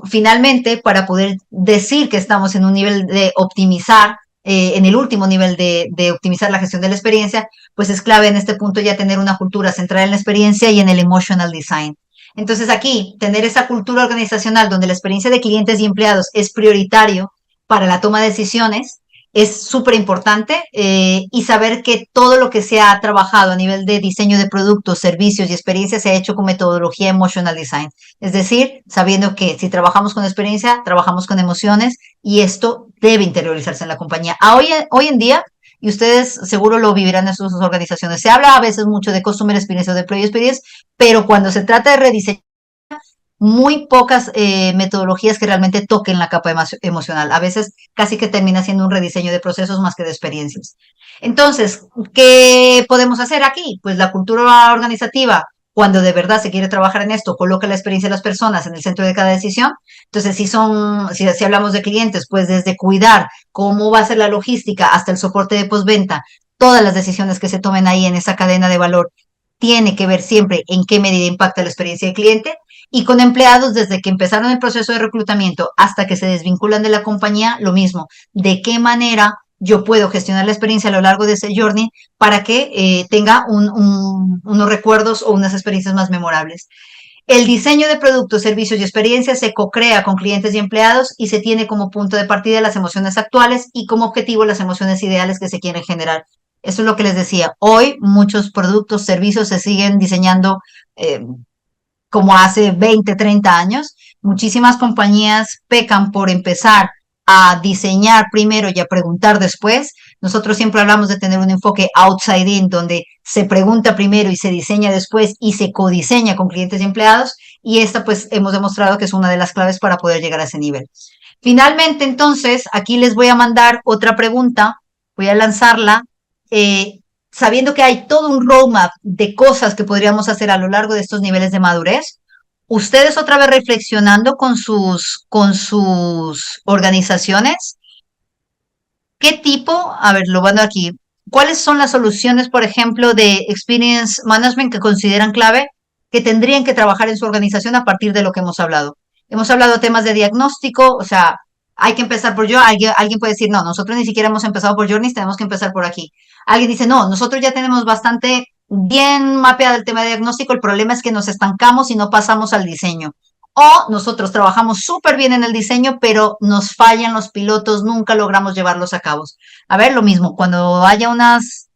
Finalmente, para poder decir que estamos en un nivel de optimizar, en el último nivel de optimizar la gestión de la experiencia, pues es clave en este punto ya tener una cultura centrada en la experiencia y en el emotional design. Entonces aquí, tener esa cultura organizacional donde la experiencia de clientes y empleados es prioritario para la toma de decisiones es súper importante, y saber que todo lo que se ha trabajado a nivel de diseño de productos, servicios y experiencias se ha hecho con metodología emotional design. Es decir, sabiendo que si trabajamos con experiencia, trabajamos con emociones, y esto debe interiorizarse en la compañía. Hoy en día, y ustedes seguro lo vivirán en sus organizaciones, se habla a veces mucho de Customer Experience o de Employee Experience, pero cuando se trata de rediseñar, muy pocas metodologías que realmente toquen la capa emocional. A veces casi que termina siendo un rediseño de procesos más que de experiencias. Entonces, ¿qué podemos hacer aquí? Pues la cultura organizativa, cuando de verdad se quiere trabajar en esto, coloca la experiencia de las personas en el centro de cada decisión. Entonces, si hablamos de clientes, pues desde cuidar cómo va a ser la logística hasta el soporte de postventa, todas las decisiones que se tomen ahí en esa cadena de valor tiene que ver siempre en qué medida impacta la experiencia del cliente. Y con empleados, desde que empezaron el proceso de reclutamiento hasta que se desvinculan de la compañía, lo mismo. ¿De qué manera yo puedo gestionar la experiencia a lo largo de ese journey para que tenga unos recuerdos o unas experiencias más memorables? El diseño de productos, servicios y experiencias se co-crea con clientes y empleados, y se tiene como punto de partida las emociones actuales y como objetivo las emociones ideales que se quieren generar. Eso es lo que les decía. Hoy muchos productos, servicios se siguen diseñando eh, como hace 20, 30 años. Muchísimas compañías pecan por empezar a diseñar primero y a preguntar después. Nosotros siempre hablamos de tener un enfoque outside in, donde se pregunta primero y se diseña después y se codiseña con clientes y empleados, y esta pues hemos demostrado que es una de las claves para poder llegar a ese nivel. Finalmente, entonces, aquí les voy a mandar otra pregunta, voy a lanzarla, eh, sabiendo que hay todo un roadmap de cosas que podríamos hacer a lo largo de estos niveles de madurez. Ustedes otra vez reflexionando con sus organizaciones, ¿qué tipo? A ver, lo mando aquí. ¿cuáles son las soluciones, por ejemplo, de Experience Management que consideran clave que tendrían que trabajar en su organización a partir de lo que hemos hablado? Hemos hablado de temas de diagnóstico, o sea, hay que empezar por yo. Alguien puede decir, no, nosotros ni siquiera hemos empezado por Journeys, tenemos que empezar por aquí. Alguien dice, no, nosotros ya tenemos bastante bien mapeado el tema de diagnóstico, el problema es que nos estancamos y no pasamos al diseño. O nosotros trabajamos súper bien en el diseño, pero nos fallan los pilotos, nunca logramos llevarlos a cabo. A ver, lo mismo, cuando haya unas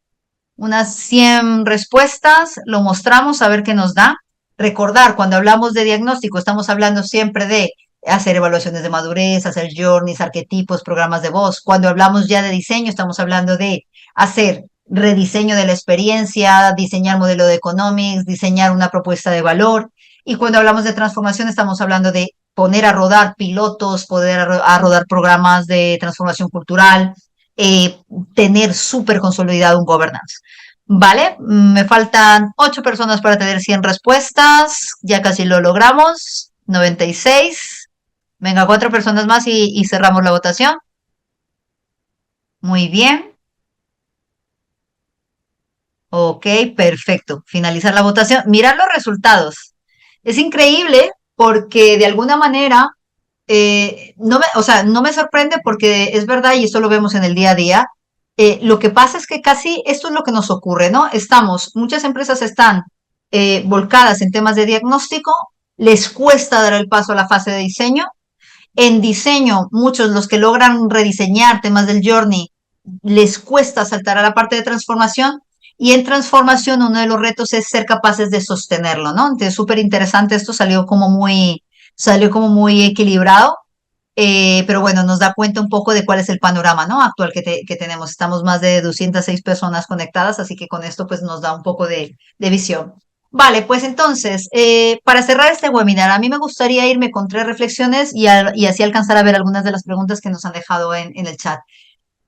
100 respuestas, lo mostramos a ver qué nos da. Recordar, cuando hablamos de diagnóstico, estamos hablando siempre de hacer evaluaciones de madurez, hacer journeys, arquetipos, programas de voz. Cuando hablamos ya de diseño, estamos hablando de hacer rediseño de la experiencia, diseñar modelo de economics, diseñar una propuesta de valor. Y cuando hablamos de transformación, estamos hablando de poner a rodar pilotos, poder a rodar programas de transformación cultural, eh, tener súper consolidado un governance. Vale, me faltan 8 personas para tener 100 respuestas, ya casi lo logramos, 96. Venga, 4 personas más y cerramos la votación. Muy bien. Ok, perfecto. Finalizar la votación. Mirad los resultados. Es increíble porque de alguna manera, o sea, no me sorprende porque es verdad y esto lo vemos en el día a día. Lo que pasa es que casi esto es lo que nos ocurre, ¿no? Muchas empresas están volcadas en temas de diagnóstico, les cuesta dar el paso a la fase de diseño. En diseño, muchos los que logran rediseñar temas del journey, les cuesta saltar a la parte de transformación. Y en transformación, uno de los retos es ser capaces de sostenerlo, ¿no? Entonces, súper interesante, esto salió como muy equilibrado, pero bueno, nos da cuenta un poco de cuál es el panorama, ¿no? Actual que tenemos. Estamos más de 206 personas conectadas, así que con esto pues nos da un poco de visión. Vale, pues entonces, para cerrar este webinar, a mí me gustaría irme con 3 reflexiones y así alcanzar a ver algunas de las preguntas que nos han dejado en el chat.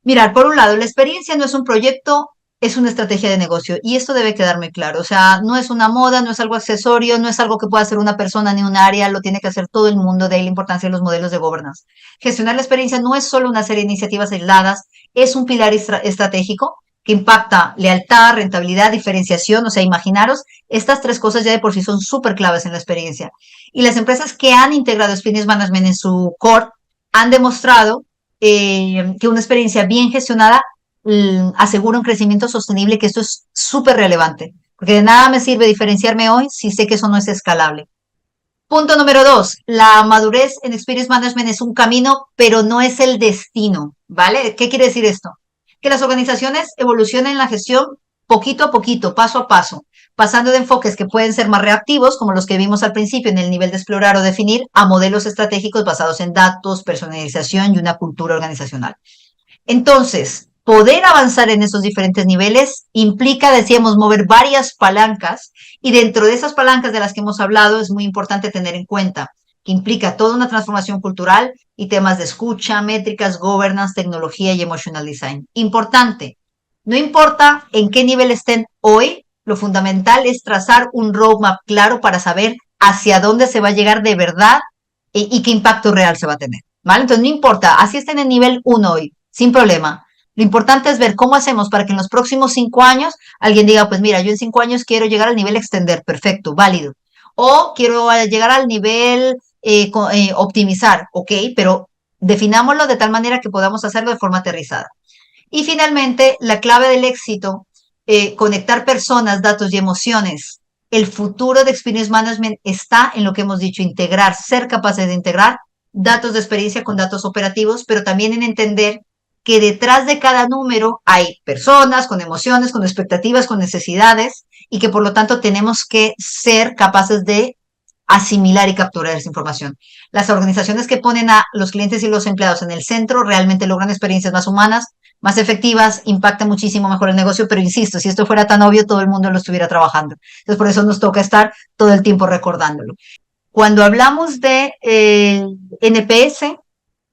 Mirar, por un lado, la experiencia no es un proyecto, es una estrategia de negocio y esto debe quedarme claro. O sea, no es una moda, no es algo accesorio, no es algo que pueda hacer una persona ni un área, lo tiene que hacer todo el mundo, de ahí la importancia de los modelos de governance. Gestionar la experiencia no es solo una serie de iniciativas aisladas, es un pilar estratégico que impacta lealtad, rentabilidad, diferenciación. O sea, imaginaros, estas 3 cosas ya de por sí son súper claves en la experiencia. Y las empresas que han integrado Experience Management en su core han demostrado que una experiencia bien gestionada asegura un crecimiento sostenible, que esto es súper relevante, porque de nada me sirve diferenciarme hoy si sé que eso no es escalable. Punto número 2, la madurez en Experience Management es un camino, pero no es el destino, ¿vale? ¿Qué quiere decir esto? Que las organizaciones evolucionen en la gestión poquito a poquito, paso a paso, pasando de enfoques que pueden ser más reactivos, como los que vimos al principio en el nivel de explorar o definir, a modelos estratégicos basados en datos, personalización y una cultura organizacional. Entonces, poder avanzar en esos diferentes niveles implica, decíamos, mover varias palancas y dentro de esas palancas de las que hemos hablado es muy importante tener en cuenta que implica toda una transformación cultural y temas de escucha, métricas, governance, tecnología y emotional design. Importante, no importa en qué nivel estén hoy, lo fundamental es trazar un roadmap claro para saber hacia dónde se va a llegar de verdad y qué impacto real se va a tener. ¿Vale? Entonces, no importa, así estén en nivel 1 hoy, sin problema. Lo importante es ver cómo hacemos para que en los próximos 5 años alguien diga, pues mira, yo en 5 años quiero llegar al nivel extender, perfecto, válido. O quiero llegar al nivel optimizar, ok, pero definámoslo de tal manera que podamos hacerlo de forma aterrizada. Y finalmente, la clave del éxito, conectar personas, datos y emociones. El futuro de Experience Management está en lo que hemos dicho, integrar, ser capaces de integrar datos de experiencia con datos operativos, pero también en entender que detrás de cada número hay personas con emociones, con expectativas, con necesidades y que por lo tanto tenemos que ser capaces de asimilar y capturar esa información. Las organizaciones que ponen a los clientes y los empleados en el centro realmente logran experiencias más humanas, más efectivas, impacta muchísimo mejor el negocio, pero insisto, si esto fuera tan obvio, todo el mundo lo estuviera trabajando. Entonces, por eso nos toca estar todo el tiempo recordándolo. Cuando hablamos de NPS,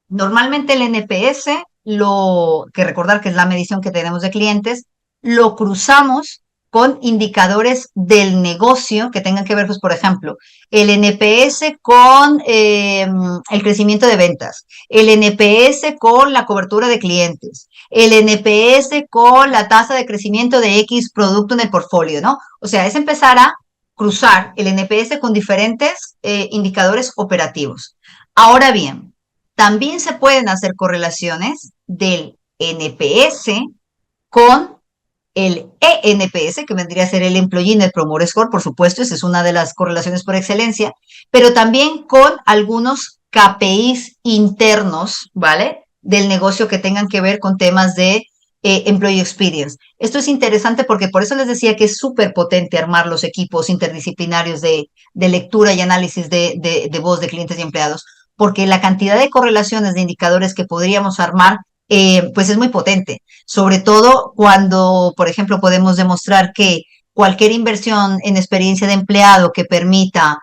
normalmente el NPS, lo que recordar que es la medición que tenemos de clientes, lo cruzamos con indicadores del negocio que tengan que ver, pues, por ejemplo, el NPS con el crecimiento de ventas, el NPS con la cobertura de clientes, el NPS con la tasa de crecimiento de X producto en el portfolio, ¿no? O sea, es empezar a cruzar el NPS con diferentes indicadores operativos. Ahora bien, también se pueden hacer correlaciones del NPS con el ENPS, que vendría a ser el Employee Net Promoter Score, por supuesto, esa es una de las correlaciones por excelencia, pero también con algunos KPIs internos, ¿vale? Del negocio que tengan que ver con temas de Employee Experience. Esto es interesante porque por eso les decía que es súper potente armar los equipos interdisciplinarios de lectura y análisis de voz de clientes y empleados, porque la cantidad de correlaciones de indicadores que podríamos armar pues es muy potente, sobre todo cuando, por ejemplo, podemos demostrar que cualquier inversión en experiencia de empleado que permita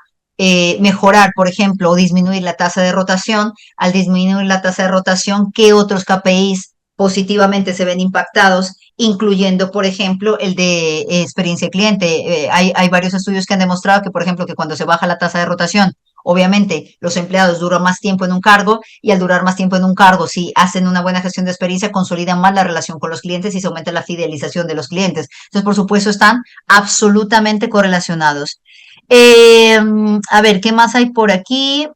mejorar, por ejemplo, o disminuir la tasa de rotación, al disminuir la tasa de rotación, ¿qué otros KPIs positivamente se ven impactados? Incluyendo, por ejemplo, el de experiencia de cliente. Hay varios estudios que han demostrado que, por ejemplo, que cuando se baja la tasa de rotación, obviamente los empleados duran más tiempo en un cargo y al durar más tiempo en un cargo, si hacen una buena gestión de experiencia, consolidan más la relación con los clientes y se aumenta la fidelización de los clientes. Entonces, por supuesto, están absolutamente correlacionados. A ver, ¿qué más hay por aquí?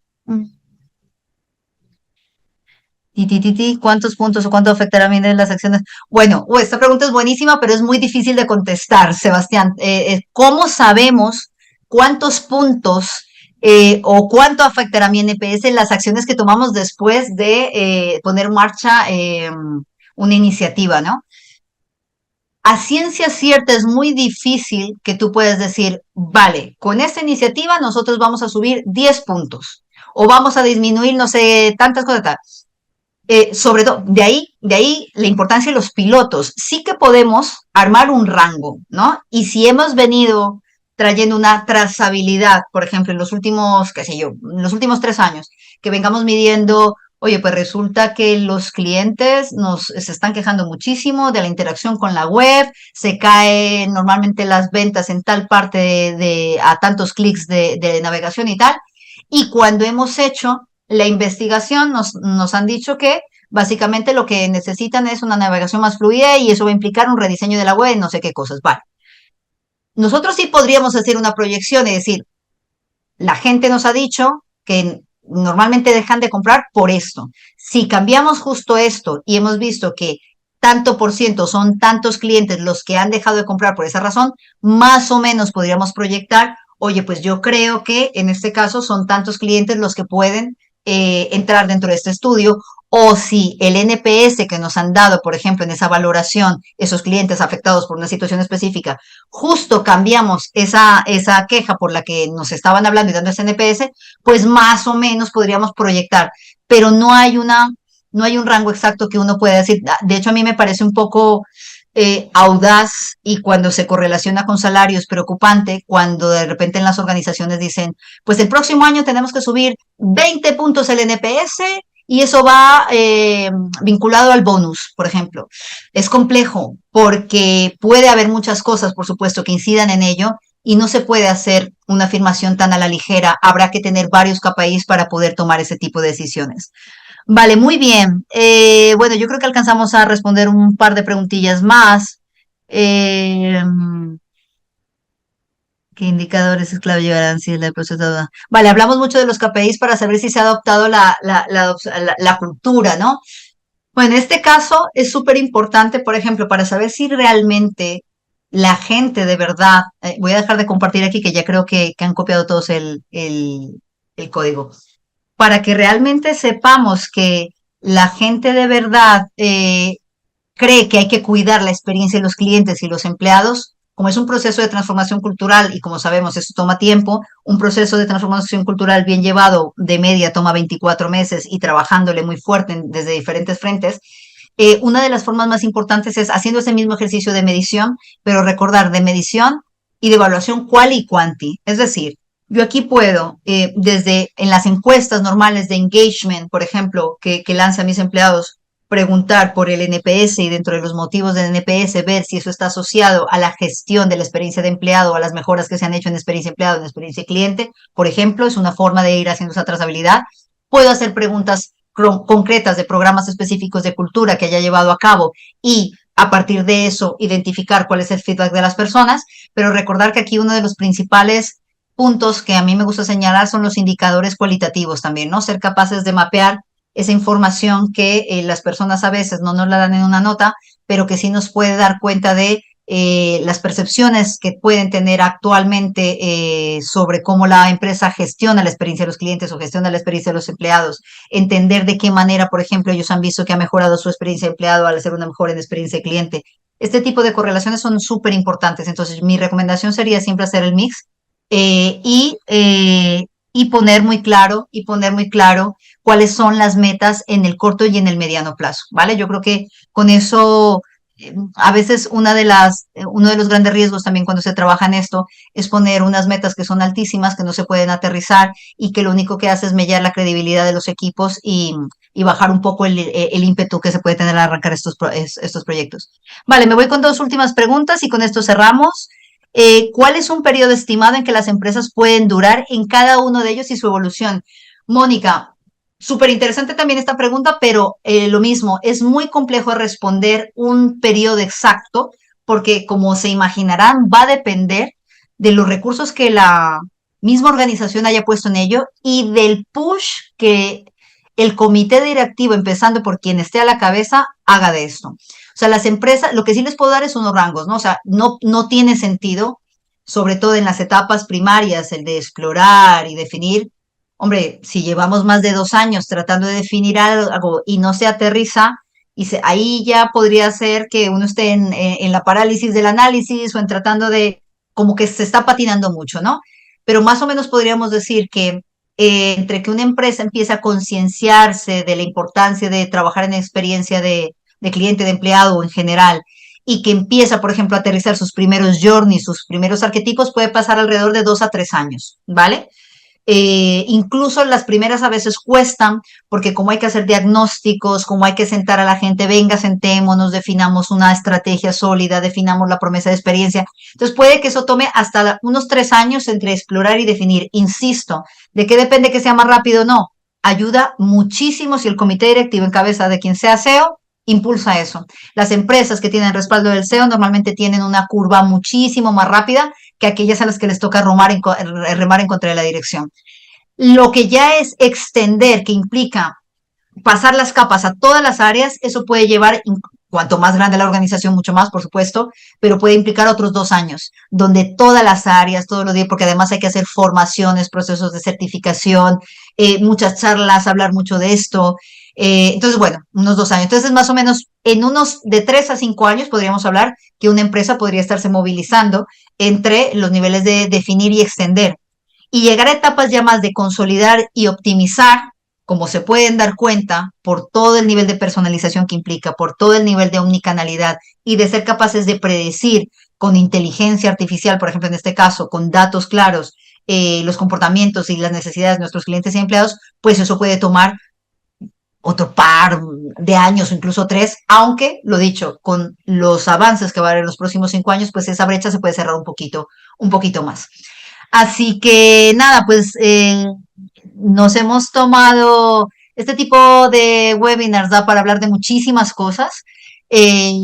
¿Cuántos puntos o cuánto afectará a mí en las acciones? Bueno, esta pregunta es buenísima, pero es muy difícil de contestar, Sebastián. ¿Cómo sabemos cuántos puntos o cuánto afectará a mi NPS en las acciones que tomamos después de poner en marcha una iniciativa, ¿no? A ciencia cierta es muy difícil que tú puedas decir, vale, con esta iniciativa nosotros vamos a subir 10 puntos o vamos a disminuir, no sé, tantas cosas. Sobre todo, de ahí la importancia de los pilotos. Sí que podemos armar un rango, ¿no? Y si hemos venido trayendo una trazabilidad, por ejemplo, en los últimos, qué sé yo, en los últimos 3 años, que vengamos midiendo, oye, pues resulta que los clientes se están quejando muchísimo de la interacción con la web, se caen normalmente las ventas en tal parte a tantos clics de navegación y tal. Y cuando hemos hecho la investigación nos han dicho que básicamente lo que necesitan es una navegación más fluida y eso va a implicar un rediseño de la web y no sé qué cosas. Vale. Nosotros sí podríamos hacer una proyección y decir, la gente nos ha dicho que normalmente dejan de comprar por esto. Si cambiamos justo esto y hemos visto que tanto por ciento son tantos clientes los que han dejado de comprar por esa razón, más o menos podríamos proyectar, oye, pues yo creo que en este caso son tantos clientes los que pueden entrar dentro de este estudio, o si el NPS que nos han dado, por ejemplo, en esa valoración, esos clientes afectados por una situación específica, justo cambiamos esa queja por la que nos estaban hablando y dando ese NPS, pues más o menos podríamos proyectar, pero no hay un rango exacto que uno pueda decir. De hecho, a mí me parece un poco audaz y cuando se correlaciona con salarios preocupante, cuando de repente en las organizaciones dicen, pues el próximo año tenemos que subir 20 puntos el NPS y eso va vinculado al bonus, por ejemplo. Es complejo porque puede haber muchas cosas, por supuesto, que incidan en ello y no se puede hacer una afirmación tan a la ligera. Habrá que tener varios KPIs para poder tomar ese tipo de decisiones. Vale, muy bien. Bueno, yo creo que alcanzamos a responder un par de preguntillas más. Eh, ¿Qué indicadores es clave llevarán si es la proceso? Vale, hablamos mucho de los KPIs para saber si se ha adoptado la cultura, ¿no? Bueno, en este caso es súper importante, por ejemplo, para saber si realmente la gente de verdad, voy a dejar de compartir aquí que ya creo que han copiado todos el código, para que realmente sepamos que la gente de verdad cree que hay que cuidar la experiencia de los clientes y los empleados, como es un proceso de transformación cultural y como sabemos eso toma tiempo, un proceso de transformación cultural bien llevado de media toma 24 meses y trabajándole muy fuerte desde diferentes frentes, una de las formas más importantes es haciendo ese mismo ejercicio de medición, pero recordar de medición y de evaluación quali y quanti. Es decir, yo aquí puedo, desde en las encuestas normales de engagement, por ejemplo, que lanzan mis empleados, preguntar por el NPS y dentro de los motivos del NPS ver si eso está asociado a la gestión de la experiencia de empleado, a las mejoras que se han hecho en experiencia de empleado, en experiencia de cliente, por ejemplo, es una forma de ir haciendo esa trazabilidad. Puedo hacer preguntas concretas de programas específicos de cultura que haya llevado a cabo y a partir de eso identificar cuál es el feedback de las personas, pero recordar que aquí uno de los principales puntos que a mí me gusta señalar son los indicadores cualitativos también, ¿no? Ser capaces de mapear esa información que las personas a veces no nos la dan en una nota, pero que sí nos puede dar cuenta de las percepciones que pueden tener actualmente sobre cómo la empresa gestiona la experiencia de los clientes o gestiona la experiencia de los empleados. Entender de qué manera, por ejemplo, ellos han visto que ha mejorado su experiencia de empleado al hacer una mejora en experiencia de cliente. Este tipo de correlaciones son súper importantes. Entonces, mi recomendación sería siempre hacer el mix eh, y, eh, y poner muy claro cuáles son las metas en el corto y en el mediano plazo, ¿vale? Yo creo que con eso, a veces uno de los grandes riesgos también cuando se trabaja en esto es poner unas metas que son altísimas, que no se pueden aterrizar y que lo único que hace es mellar la credibilidad de los equipos y bajar un poco el ímpetu que se puede tener al arrancar estos proyectos. Vale, me voy con dos últimas preguntas y con esto cerramos. ¿Cuál es un periodo estimado en que las empresas pueden durar en cada uno de ellos y su evolución? Mónica, súper interesante también esta pregunta, pero lo mismo, es muy complejo responder un periodo exacto porque, como se imaginarán, va a depender de los recursos que la misma organización haya puesto en ello y del push que el comité directivo, empezando por quien esté a la cabeza, haga de esto. O sea, las empresas, lo que sí les puedo dar es unos rangos, ¿no? O sea, no tiene sentido, sobre todo en las etapas primarias, el de explorar y definir. Hombre, si llevamos más de 2 años tratando de definir algo y no se aterriza, ahí ya podría ser que uno esté en la parálisis del análisis o en tratando de, como que se está patinando mucho, ¿no? Pero más o menos podríamos decir que entre que una empresa empieza a concienciarse de la importancia de trabajar en experiencia de cliente, de empleado o en general, y que empieza, por ejemplo, a aterrizar sus primeros journeys, sus primeros arquetipos, puede pasar alrededor de 2 a 3 años, ¿vale? Incluso las primeras a veces cuestan, porque como hay que hacer diagnósticos, como hay que sentar a la gente, venga, sentémonos, definamos una estrategia sólida, definamos la promesa de experiencia. Entonces puede que eso tome hasta unos 3 años entre explorar y definir. Insisto, ¿de qué depende que sea más rápido o no? Ayuda muchísimo si el comité directivo en cabeza de quien sea CEO impulsa eso. Las empresas que tienen respaldo del CEO normalmente tienen una curva muchísimo más rápida que aquellas a las que les toca remar en contra de la dirección. Lo que ya es extender, que implica pasar las capas a todas las áreas, eso puede llevar, cuanto más grande la organización, mucho más, por supuesto, pero puede implicar otros 2 años, donde todas las áreas, todos los días, porque además hay que hacer formaciones, procesos de certificación, muchas charlas, hablar mucho de esto. Entonces, bueno, unos 2 años. Entonces, más o menos en unos de 3 a 5 años podríamos hablar que una empresa podría estarse movilizando entre los niveles de definir y extender. Y llegar a etapas ya más de consolidar y optimizar, como se pueden dar cuenta, por todo el nivel de personalización que implica, por todo el nivel de omnicanalidad y de ser capaces de predecir con inteligencia artificial, por ejemplo, en este caso, con datos claros, los comportamientos y las necesidades de nuestros clientes y empleados, pues eso puede tomar otro par de años o incluso 3, aunque, lo dicho, con los avances que va a haber en los próximos 5 años, pues esa brecha se puede cerrar un poquito más. Así que nada, pues nos hemos tomado este tipo de webinars, ¿da? Para hablar de muchísimas cosas.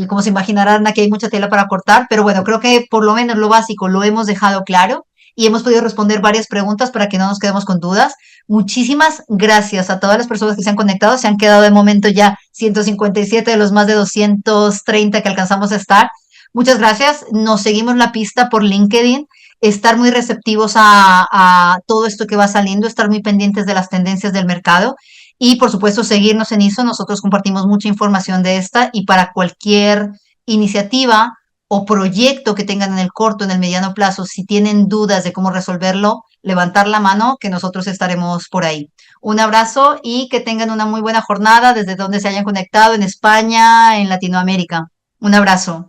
Como se imaginarán, aquí hay mucha tela para cortar, pero bueno, creo que por lo menos lo básico lo hemos dejado claro y hemos podido responder varias preguntas para que no nos quedemos con dudas. Muchísimas gracias a todas las personas que se han conectado. Se han quedado de momento ya 157 de los más de 230 que alcanzamos a estar. Muchas gracias. Nos seguimos la pista por LinkedIn, estar muy receptivos a todo esto que va saliendo, estar muy pendientes de las tendencias del mercado y, por supuesto, seguirnos en ISO. Nosotros compartimos mucha información de esta y para cualquier iniciativa o proyecto que tengan en el corto, en el mediano plazo, si tienen dudas de cómo resolverlo, levantar la mano que nosotros estaremos por ahí. Un abrazo y que tengan una muy buena jornada desde donde se hayan conectado en España, en Latinoamérica. Un abrazo.